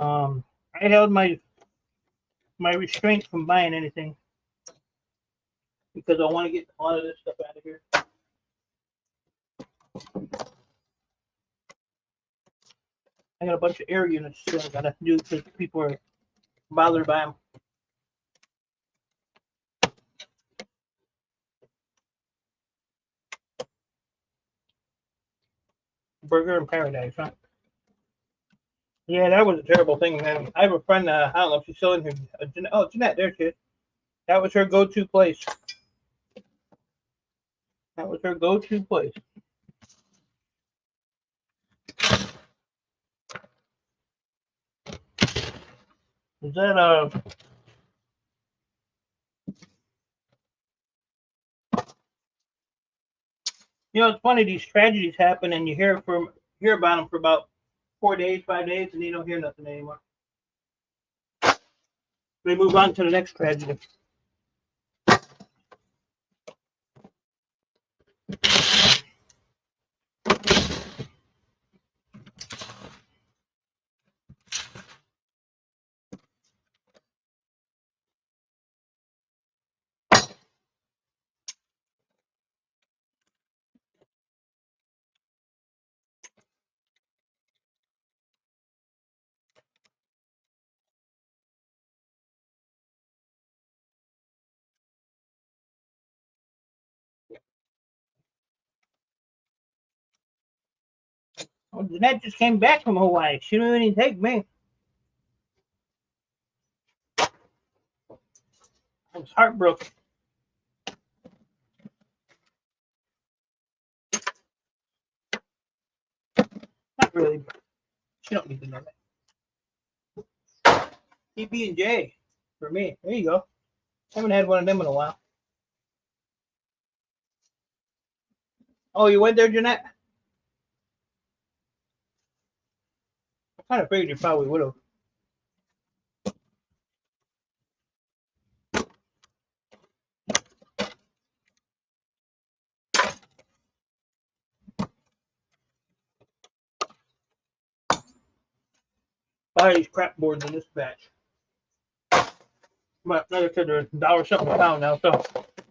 I held my restraint from buying anything because I want to get a lot of this stuff out of here. I got a bunch of air units still I gotta do because people are bothered by them. Burger in Paradise, huh? Yeah, that was a terrible thing, man. I have a friend, I don't know if she's still in here. Jeanette, there she is. That was her go-to place. That was her go-to place. Is that it's funny, these tragedies happen and you hear about them for about 4 days, 5 days, and you don't hear nothing anymore. They move on to the next tragedy. Well, Jeanette just came back from Hawaii. She didn't even take me. I was heartbroken. Not really. She don't need to know that. PB&J for me. There you go. Haven't had one of them in a while. Oh, you went there, Jeanette? I kind of figured you probably would have. Buy these crap boards in this batch. But like I said, they're $1 something a pound now, so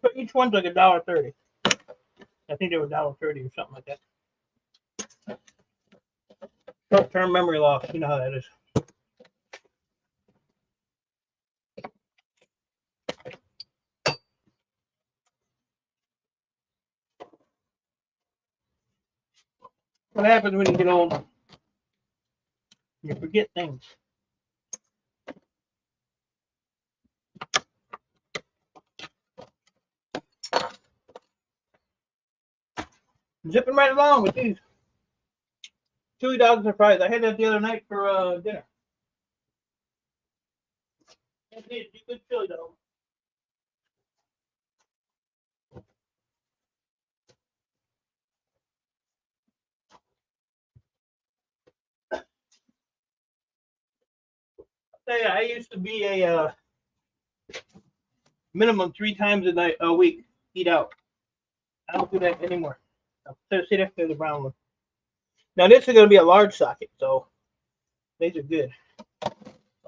but each one's like $1.30. I think they were $1.30 or something like that. Short-term memory loss, you know how that is. What happens when you get old? You forget things. Zipping right along with these chili dogs and fries. I had that the other night for dinner. That's it. Good chili dog. I used to be a minimum 3 times a week eat out. I don't do that anymore. So see, that's the brown one. Now this is going to be a large socket, so these are good.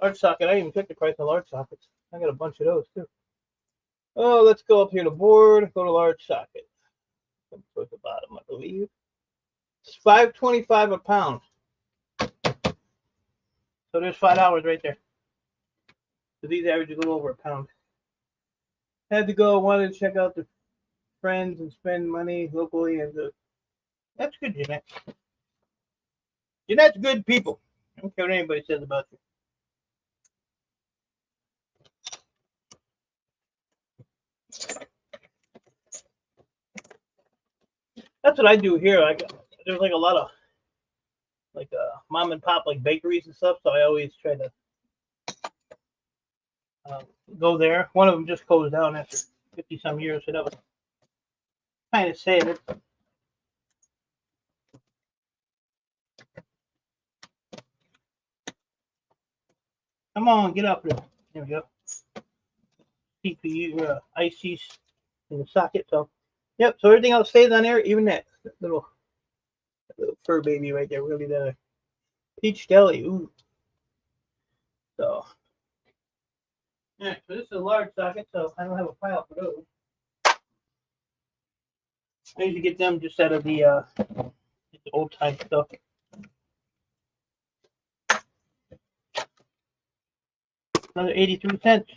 Large socket. I even took the price of large sockets. I got a bunch of those too. Oh, let's go up here to board. Go to large socket. Towards the bottom, I believe. It's $5.25 a pound. So there's $5 right there. So these average a little over a pound. Had to go, wanted to check out the friends and spend money locally, and that's good, Jeanette. Jeanette's good people. I don't care what anybody says about you. That's what I do here. There's like a lot of like mom and pop like bakeries and stuff, so I always try to go there. One of them just closed down after 50 some years, so that was kind of sad. Come on, get up there. There we go. CPU ICs in the socket. So, yep. So everything else stays on there, even that little fur baby right there. We're gonna leave that a peach deli. Ooh. So, yeah. So this is a large socket, so I don't have a pile for those. I usually get them just out of the old time stuff. Another 83 cents.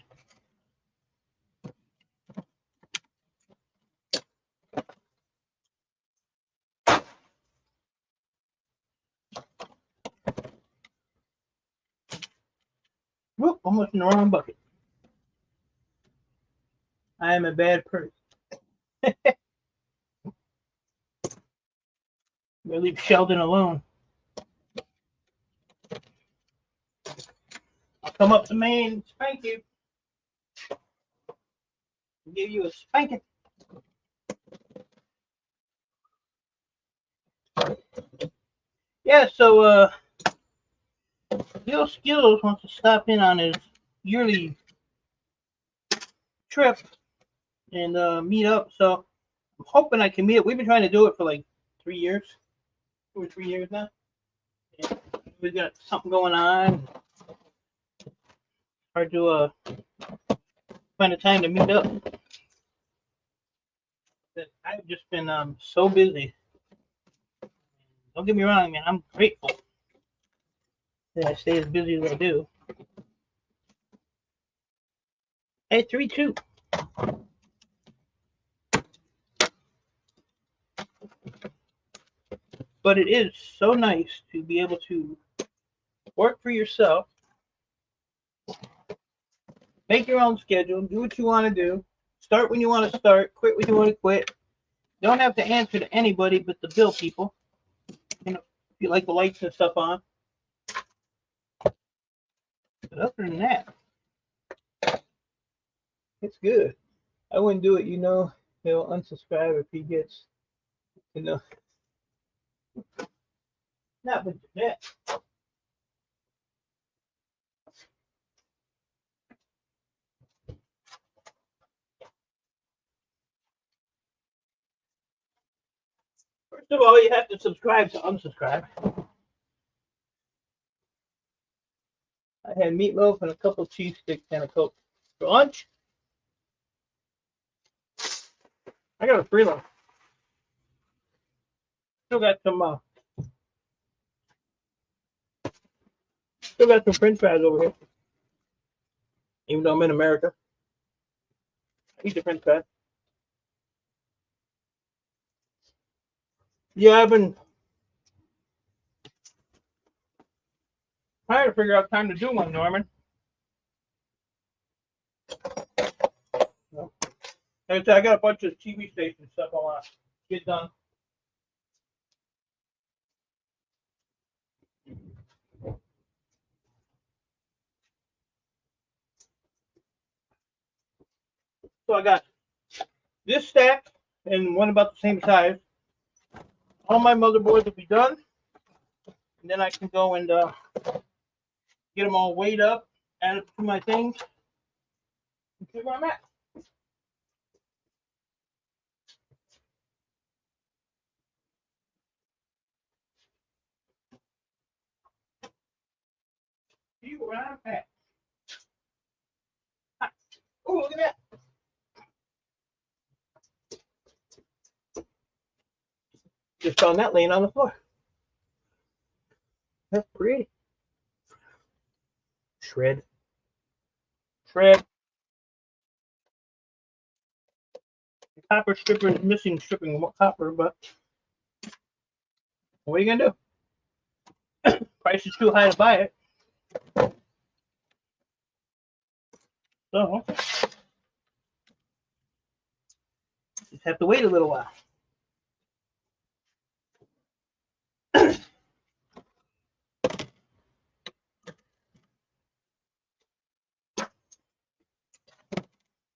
Whoop, almost in the wrong bucket. I am a bad person. We'll leave Sheldon alone. I'll come up to Maine and spank you. I'll give you a spanking. Yeah, so Gil Skills wants to stop in on his yearly trip and meet up. So I'm hoping I can meet up. We've been trying to do it for like 3 years, 2 or 3 years now. And we've got something going on. Hard to find a time to meet up. But I've just been so busy. Don't get me wrong, man. I'm grateful that I stay as busy as I do. Hey, 3-2. But it is so nice to be able to work for yourself, make your own schedule, do what you want to do, start when you want to start, quit when you want to quit. Don't have to answer to anybody but the bill people. You know, if you like the lights and stuff on. But other than that, it's good. I wouldn't do it, he'll unsubscribe if he gets, not with that. First of all, you have to subscribe to unsubscribe. I had meatloaf and a couple cheese sticks and a Coke for lunch. I got a freeload. Still got some French fries over here. Even though I'm in America, I eat the French fries. Yeah, I've been trying to figure out time to do one, Norman. Like I said, I got a bunch of TV station stuff I want to get done. So I got this stack and one about the same size. All my motherboards will be done, and then I can go and get them all weighed up, add it to my things, and see where I'm at. See where I'm at. Oh, look at that. Just found that laying on the floor. That's pretty. Shred. Shred. The copper stripper is missing stripping copper, but what are you gonna do? Price is too high to buy it. So just have to wait a little while.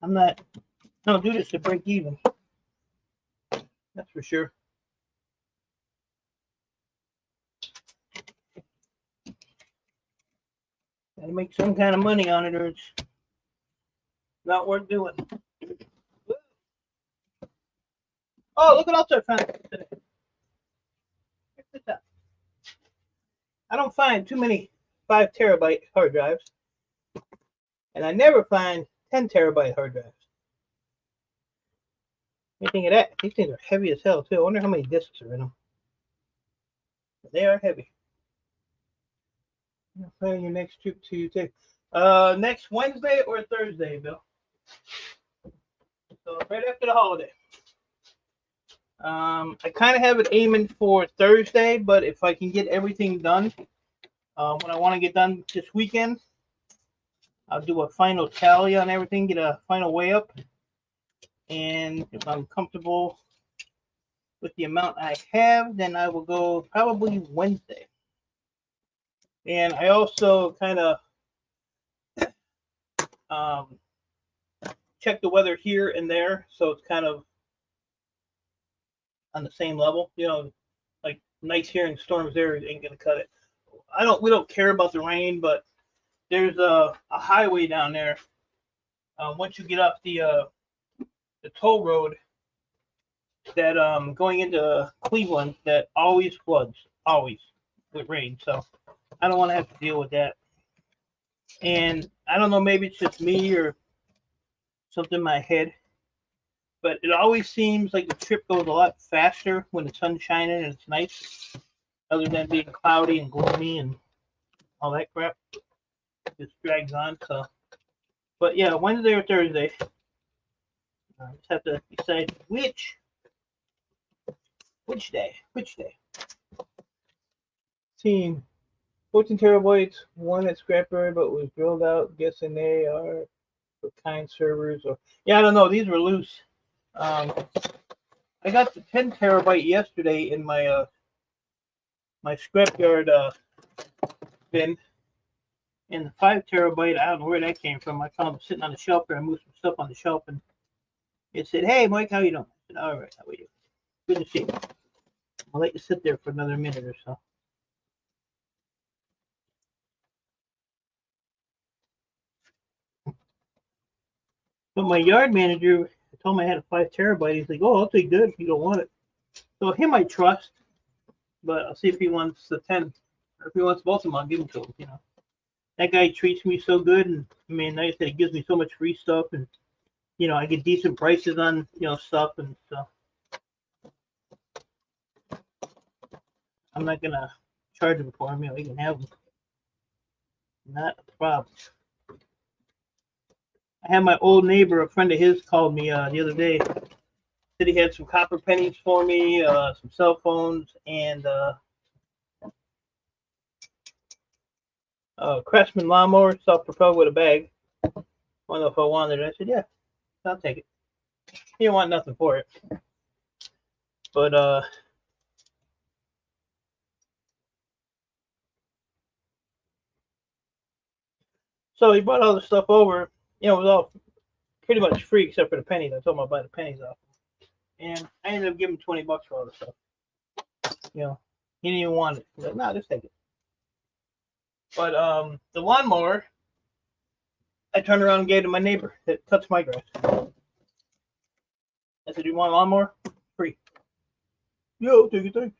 I don't do this to break even. That's for sure. Gotta make some kind of money on it, or it's not worth doing. Oh, look what else I found today. Check this out. I don't find too many 5 terabyte hard drives, and I never find 10 terabyte hard drives. What do you think of that? These things are heavy as hell too. I wonder how many discs are in them. They are heavy. You're planning your next trip to take next Wednesday or Thursday, Bill. So right after the holiday. I kind of have it aiming for Thursday, but if I can get everything done, what I want to get done this weekend, I'll do a final tally on everything, get a final weigh up, and if I'm comfortable with the amount I have, then I will go probably Wednesday. And I also kind of check the weather here and there, so it's kind of on the same level. You know, like nights here and storms there ain't gonna cut it. We don't care about the rain, but there's a highway down there. Once you get off the toll road, that going into Cleveland, that always floods, always with rain. So I don't want to have to deal with that. And I don't know, maybe it's just me or something in my head, but it always seems like the trip goes a lot faster when the sun's shining and it's nice, other than being cloudy and gloomy and all that crap. It just drags on. So, but yeah, Wednesday or Thursday. I just have to decide which day. Team 14 terabytes, one at Scrapyard, but was drilled out. Guessing they are for kind servers, or yeah, I don't know. These were loose. I got the 10 terabyte yesterday in my my Scrapyard bin, and the 5 terabyte, I don't know where that came from. I found it sitting on the shelf there. I moved some stuff on the shelf, and it said, "Hey, Mike, how you doing?" I said, "All right, how are you? Good to see you. I'll let you sit there for another minute or so." But my yard manager, I told him I had a 5 terabyte. He's like, "Oh, I'll take that if you don't want it." So him I trust, but I'll see if he wants the 10, or if he wants both of them, I'll give them to him. You know, that guy treats me so good, and I mean, like I said, he gives me so much free stuff, and you know, I get decent prices on stuff, and so I'm not gonna charge him for them. You know, he can have them. Not a problem. I had my old neighbor, a friend of his, called me the other day. Said he had some copper pennies for me, some cell phones, and Craftsman lawnmower, self-propelled with a bag. I don't know if I wanted it. I said, "Yeah, I'll take it." He didn't want nothing for it, but so he brought all the stuff over. You know, it was all pretty much free except for the pennies. I told him I'd buy the pennies off, and I ended up giving him $20 for all the stuff. You know, he didn't even want it. He's like, "No, just take it." But the lawnmower, I turned around and gave to my neighbor that cuts my grass. I said, "You want a lawnmower? Free." "Yeah, I'll take it, thanks."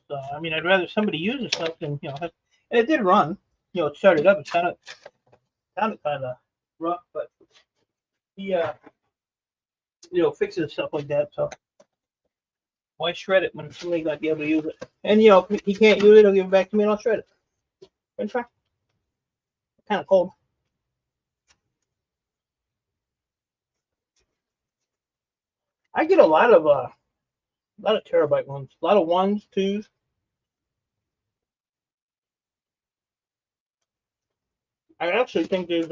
So I mean, I'd rather somebody use the stuff than and it did run. You know, it started up. It sounded kind of rough, but he fixes stuff like that. So Why shred it when somebody got to be able to use it? And you know, if he can't use it, he'll give it back to me and I'll shred it. French fry. Kind of cold. I get a lot of terabyte ones, a lot of ones, twos. I actually think there's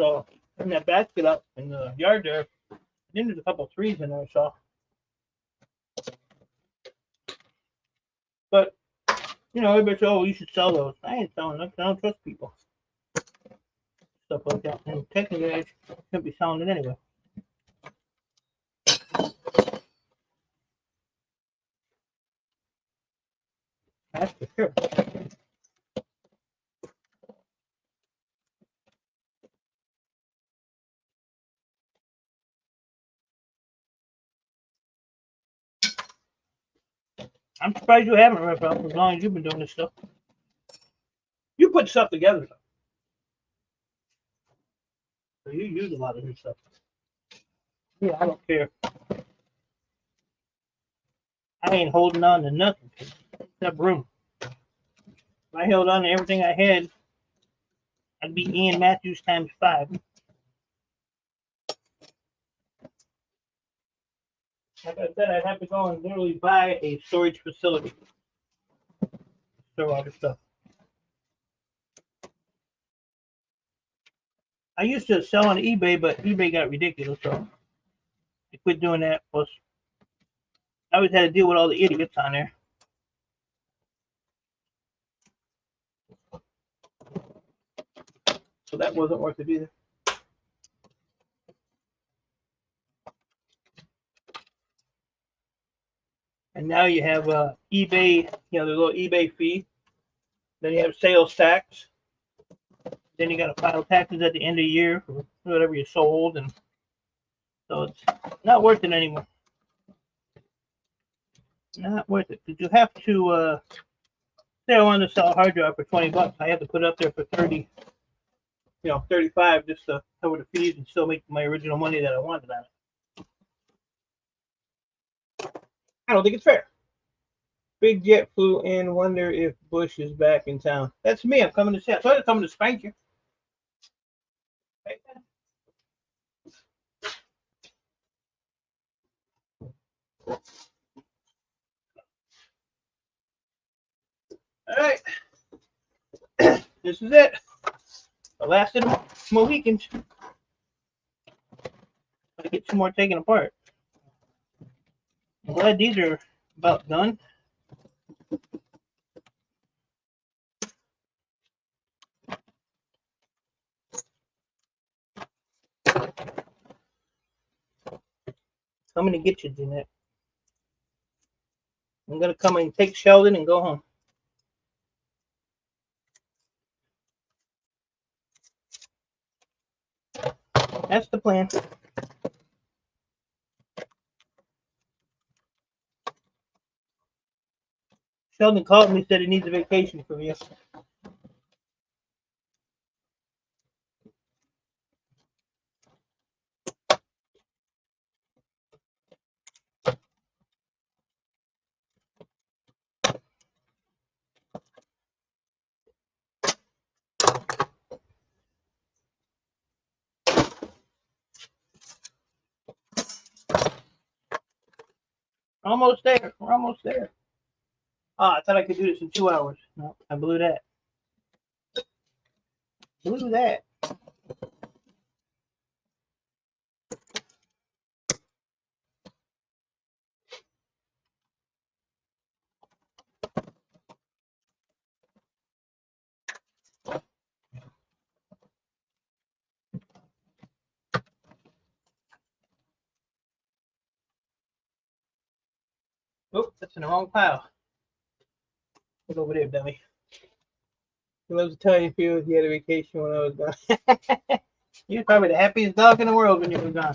in that basket up in the yard there. I think there's a couple of threes in there, so. But you know, everybody says, "Oh, you should sell those." I ain't selling them. I don't trust people. Stuff like that. And technically, I shouldn't be selling it anyway. That's for sure. I'm surprised you haven't, Raphael, as long as you've been doing this stuff. You put stuff together, though. So you use a lot of this stuff. Yeah, I don't care. I ain't holding on to nothing except room. If I held on to everything I had, I'd be Ian Matthews times 5. Like I said, I'd have to go and literally buy a storage facility. Store all this stuff. I used to sell on eBay, but eBay got ridiculous, so I quit doing that. Plus, I always had to deal with all the idiots on there. So that wasn't worth it either. And now you have eBay, you know, the little eBay fee. Then you have sales tax. Then you got to file taxes at the end of the year for whatever you sold, and so it's not worth it anymore. Not worth it because you have to. Say I wanted to sell a hard drive for $20, I have to put it up there for 30, 35 just to cover the fees and still make my original money that I wanted on it. I don't think it's fair. Big Jet flew in. Wonder if Bush is back in town. That's me. I'm coming to see. I thought I was coming to spank you. All right. This is it. The last of the Mohicans. I get some more taken apart. I'm glad these are about done. I'm going to get you, Jeanette. I'm going to come and take Sheldon and go home. That's the plan. Sheldon called me, said he needs a vacation from you. Almost there. We're almost there. Ah, I thought I could do this in 2 hours. No, I blew that. Blew that. Oh, that's in the wrong pile. Look over there, dummy. He loves to tell you if he had a vacation when I was gone. You're probably the happiest dog in the world when you were gone.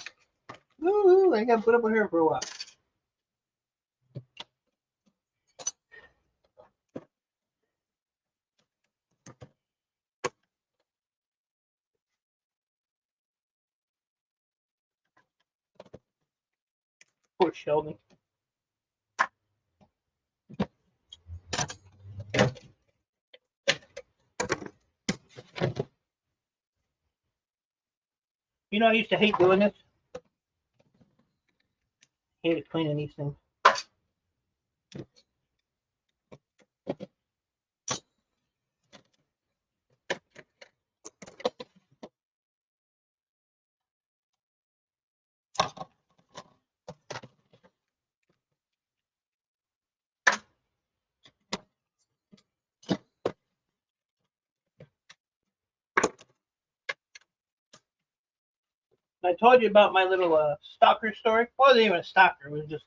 Woo, I got to put up with her for a while. Poor Sheldon. You know, I used to hate doing this. Hated cleaning these things. I told you about my little stalker story. It wasn't even a stalker. It was just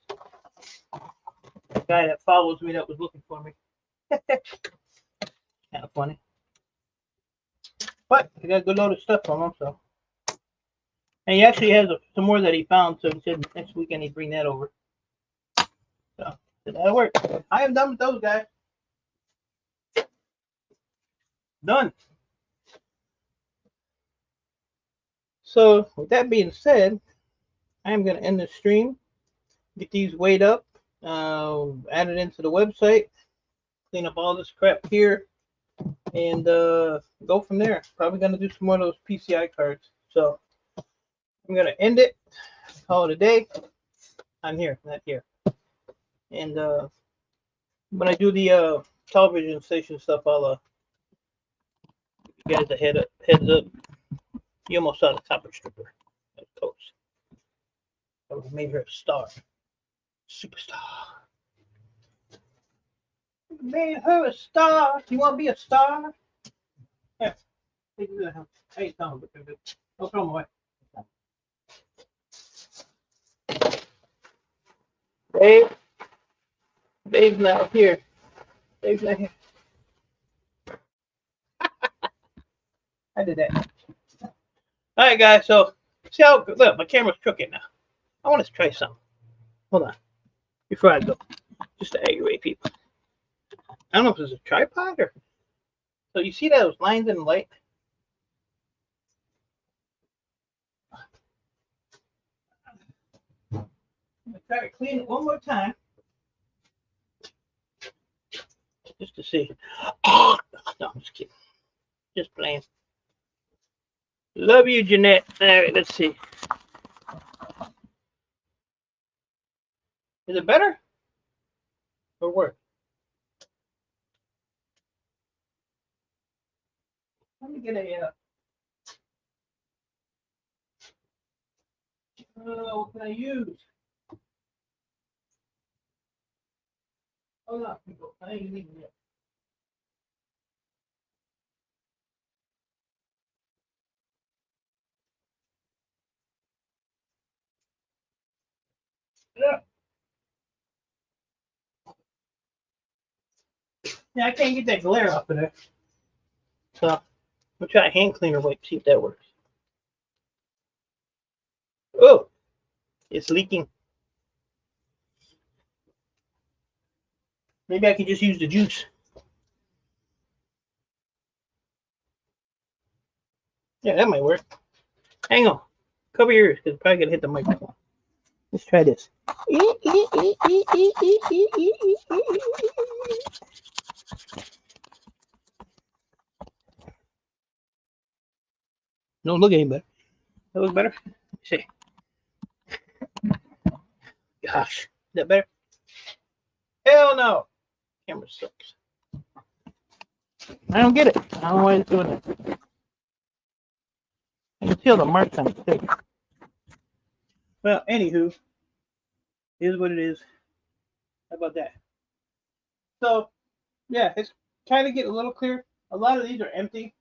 a guy that follows me that was looking for me. Kind of funny. But I got a good load of stuff from him, so. And he actually has some more that he found, so he said next weekend he'd bring that over. So that'll work. I am done with those guys. Done. So with that being said, I am going to end the stream, get these weighed up, add it into the website, clean up all this crap here, and go from there. Probably going to do some more of those PCI cards. So I'm going to end it, call it a day. I'm here, not here. And when I do the television station stuff, I'll give you guys a heads up. You almost saw the copper stripper. That's close. I would have made her a star. Superstar. Made her a star. You want to be a star? Yeah. Take it to I ain't telling but don't throw them away. Dave. Dave's not here. Dave's not here. I did that. All right, guys. So, see how, look, my camera's crooked now. I want to try something. Hold on. Before I go. Just to aggravate people. I don't know if it's a tripod or. So, you see those lines in the light? I'm going to try to clean it one more time. Just to see. Oh, no, I'm just kidding. Just playing. Love you, Jeanette. All right, let's see. Is it better? Or worse? Let me get a. What can I use? Hold on, people. I ain't leaving yet. Yeah, I can't get that glare off of there. So we'll try a hand cleaner wipe, see if that works. Oh, it's leaking. Maybe I can just use the juice. Yeah, that might work. Hang on. Cover your ears because it's probably going to hit the microphone. Let's try this. Don't look any better. That looks better? Let's see. Gosh. Is that better? Hell no. Camera sucks. I don't get it. I don't know why it's doing that. I can feel the marks on it too. Well, anywho, is what it is. How about that? So, yeah, it's kind of getting a little clear. A lot of these are empty.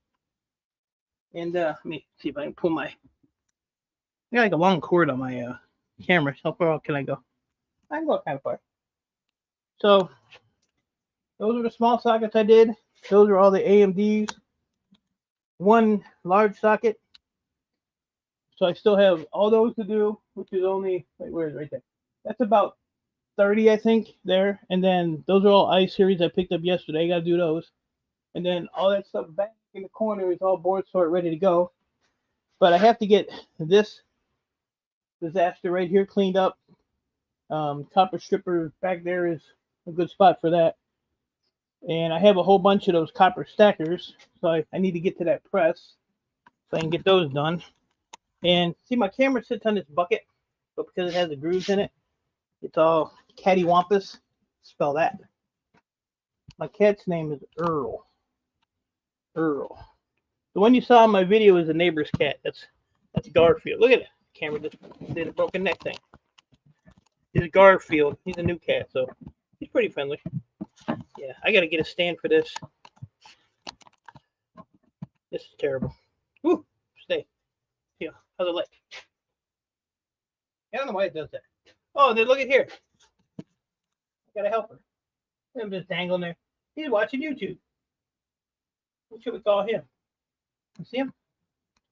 And let me see if I can pull my. I got like a long cord on my camera. How far can I go? I can go kind of far. So, those are the small sockets I did. Those are all the AMDs. One large socket. So I still have all those to do, which is only, wait, where is it? Right there? That's about 30, I think, there. And then those are all I-series I picked up yesterday. I got to do those. And then all that stuff back in the corner is all board sort ready to go. But I have to get this disaster right here cleaned up. Copper stripper back there is a good spot for that. And I have a whole bunch of those copper stackers. So I need to get to that press so I can get those done. And see, my camera sits on this bucket, but because it has the grooves in it, it's all cattywampus. Spell that. My cat's name is Earl. Earl. The one you saw in my video is the neighbor's cat. That's Garfield. Look at it. The camera just did a broken neck thing. This is Garfield. He's a new cat, so he's pretty friendly. Yeah, I gotta get a stand for this. This is terrible. Woo, stay. Yeah, how's it like? I don't know why it does that. Oh, then look at here. I gotta help her. I'm just dangling there. He's watching YouTube. What should we call him? You see him?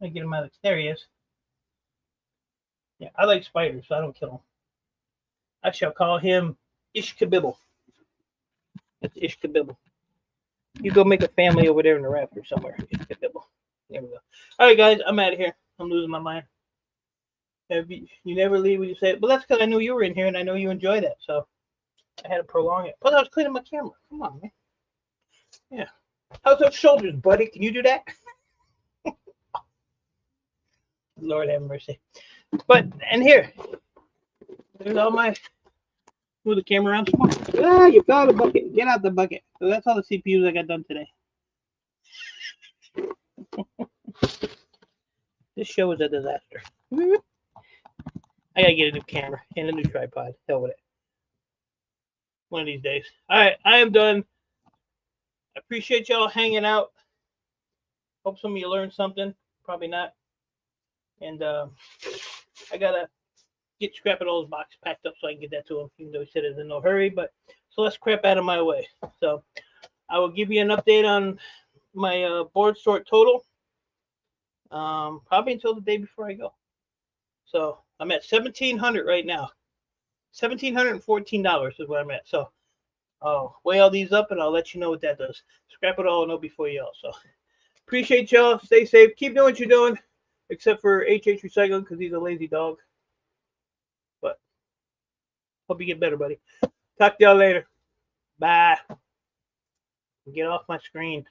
I get him out of there. He is. Yeah, I like spiders, so I don't kill them. I shall call him Ishkabibble. That's Ishkabibble. You go make a family over there in the rafters somewhere. Ishkabibble. There we go. All right, guys, I'm out of here. I'm losing my mind. You never leave when you say it. But that's because I knew you were in here and I know you enjoy that. So I had to prolong it. Plus, I was cleaning my camera. Come on, man. Yeah. How's those shoulders, buddy? Can you do that? Lord have mercy. But, and here. There's all my. Move the camera around. Ah, you fell in the bucket. Get out the bucket. So that's all the CPUs I got done today. This show is a disaster. I gotta get a new camera and a new tripod. Hell with it. One of these days. All right, I am done. I appreciate y'all hanging out. Hope some of you learned something. Probably not. And I gotta get Scrapyard's box packed up so I can get that to him, even though he said it's in no hurry. But so let's crap out of my way. So I will give you an update on my board sort total. Probably until the day before I go. So I'm at $1,700 right now. $1,714 is where I'm at. So I'll weigh all these up and I'll let you know what that does. Scrap it all and know before you all. So appreciate y'all. Stay safe. Keep doing what you're doing, except for HH Recycling because he's a lazy dog. But hope you get better, buddy. Talk to y'all later. Bye. Get off my screen.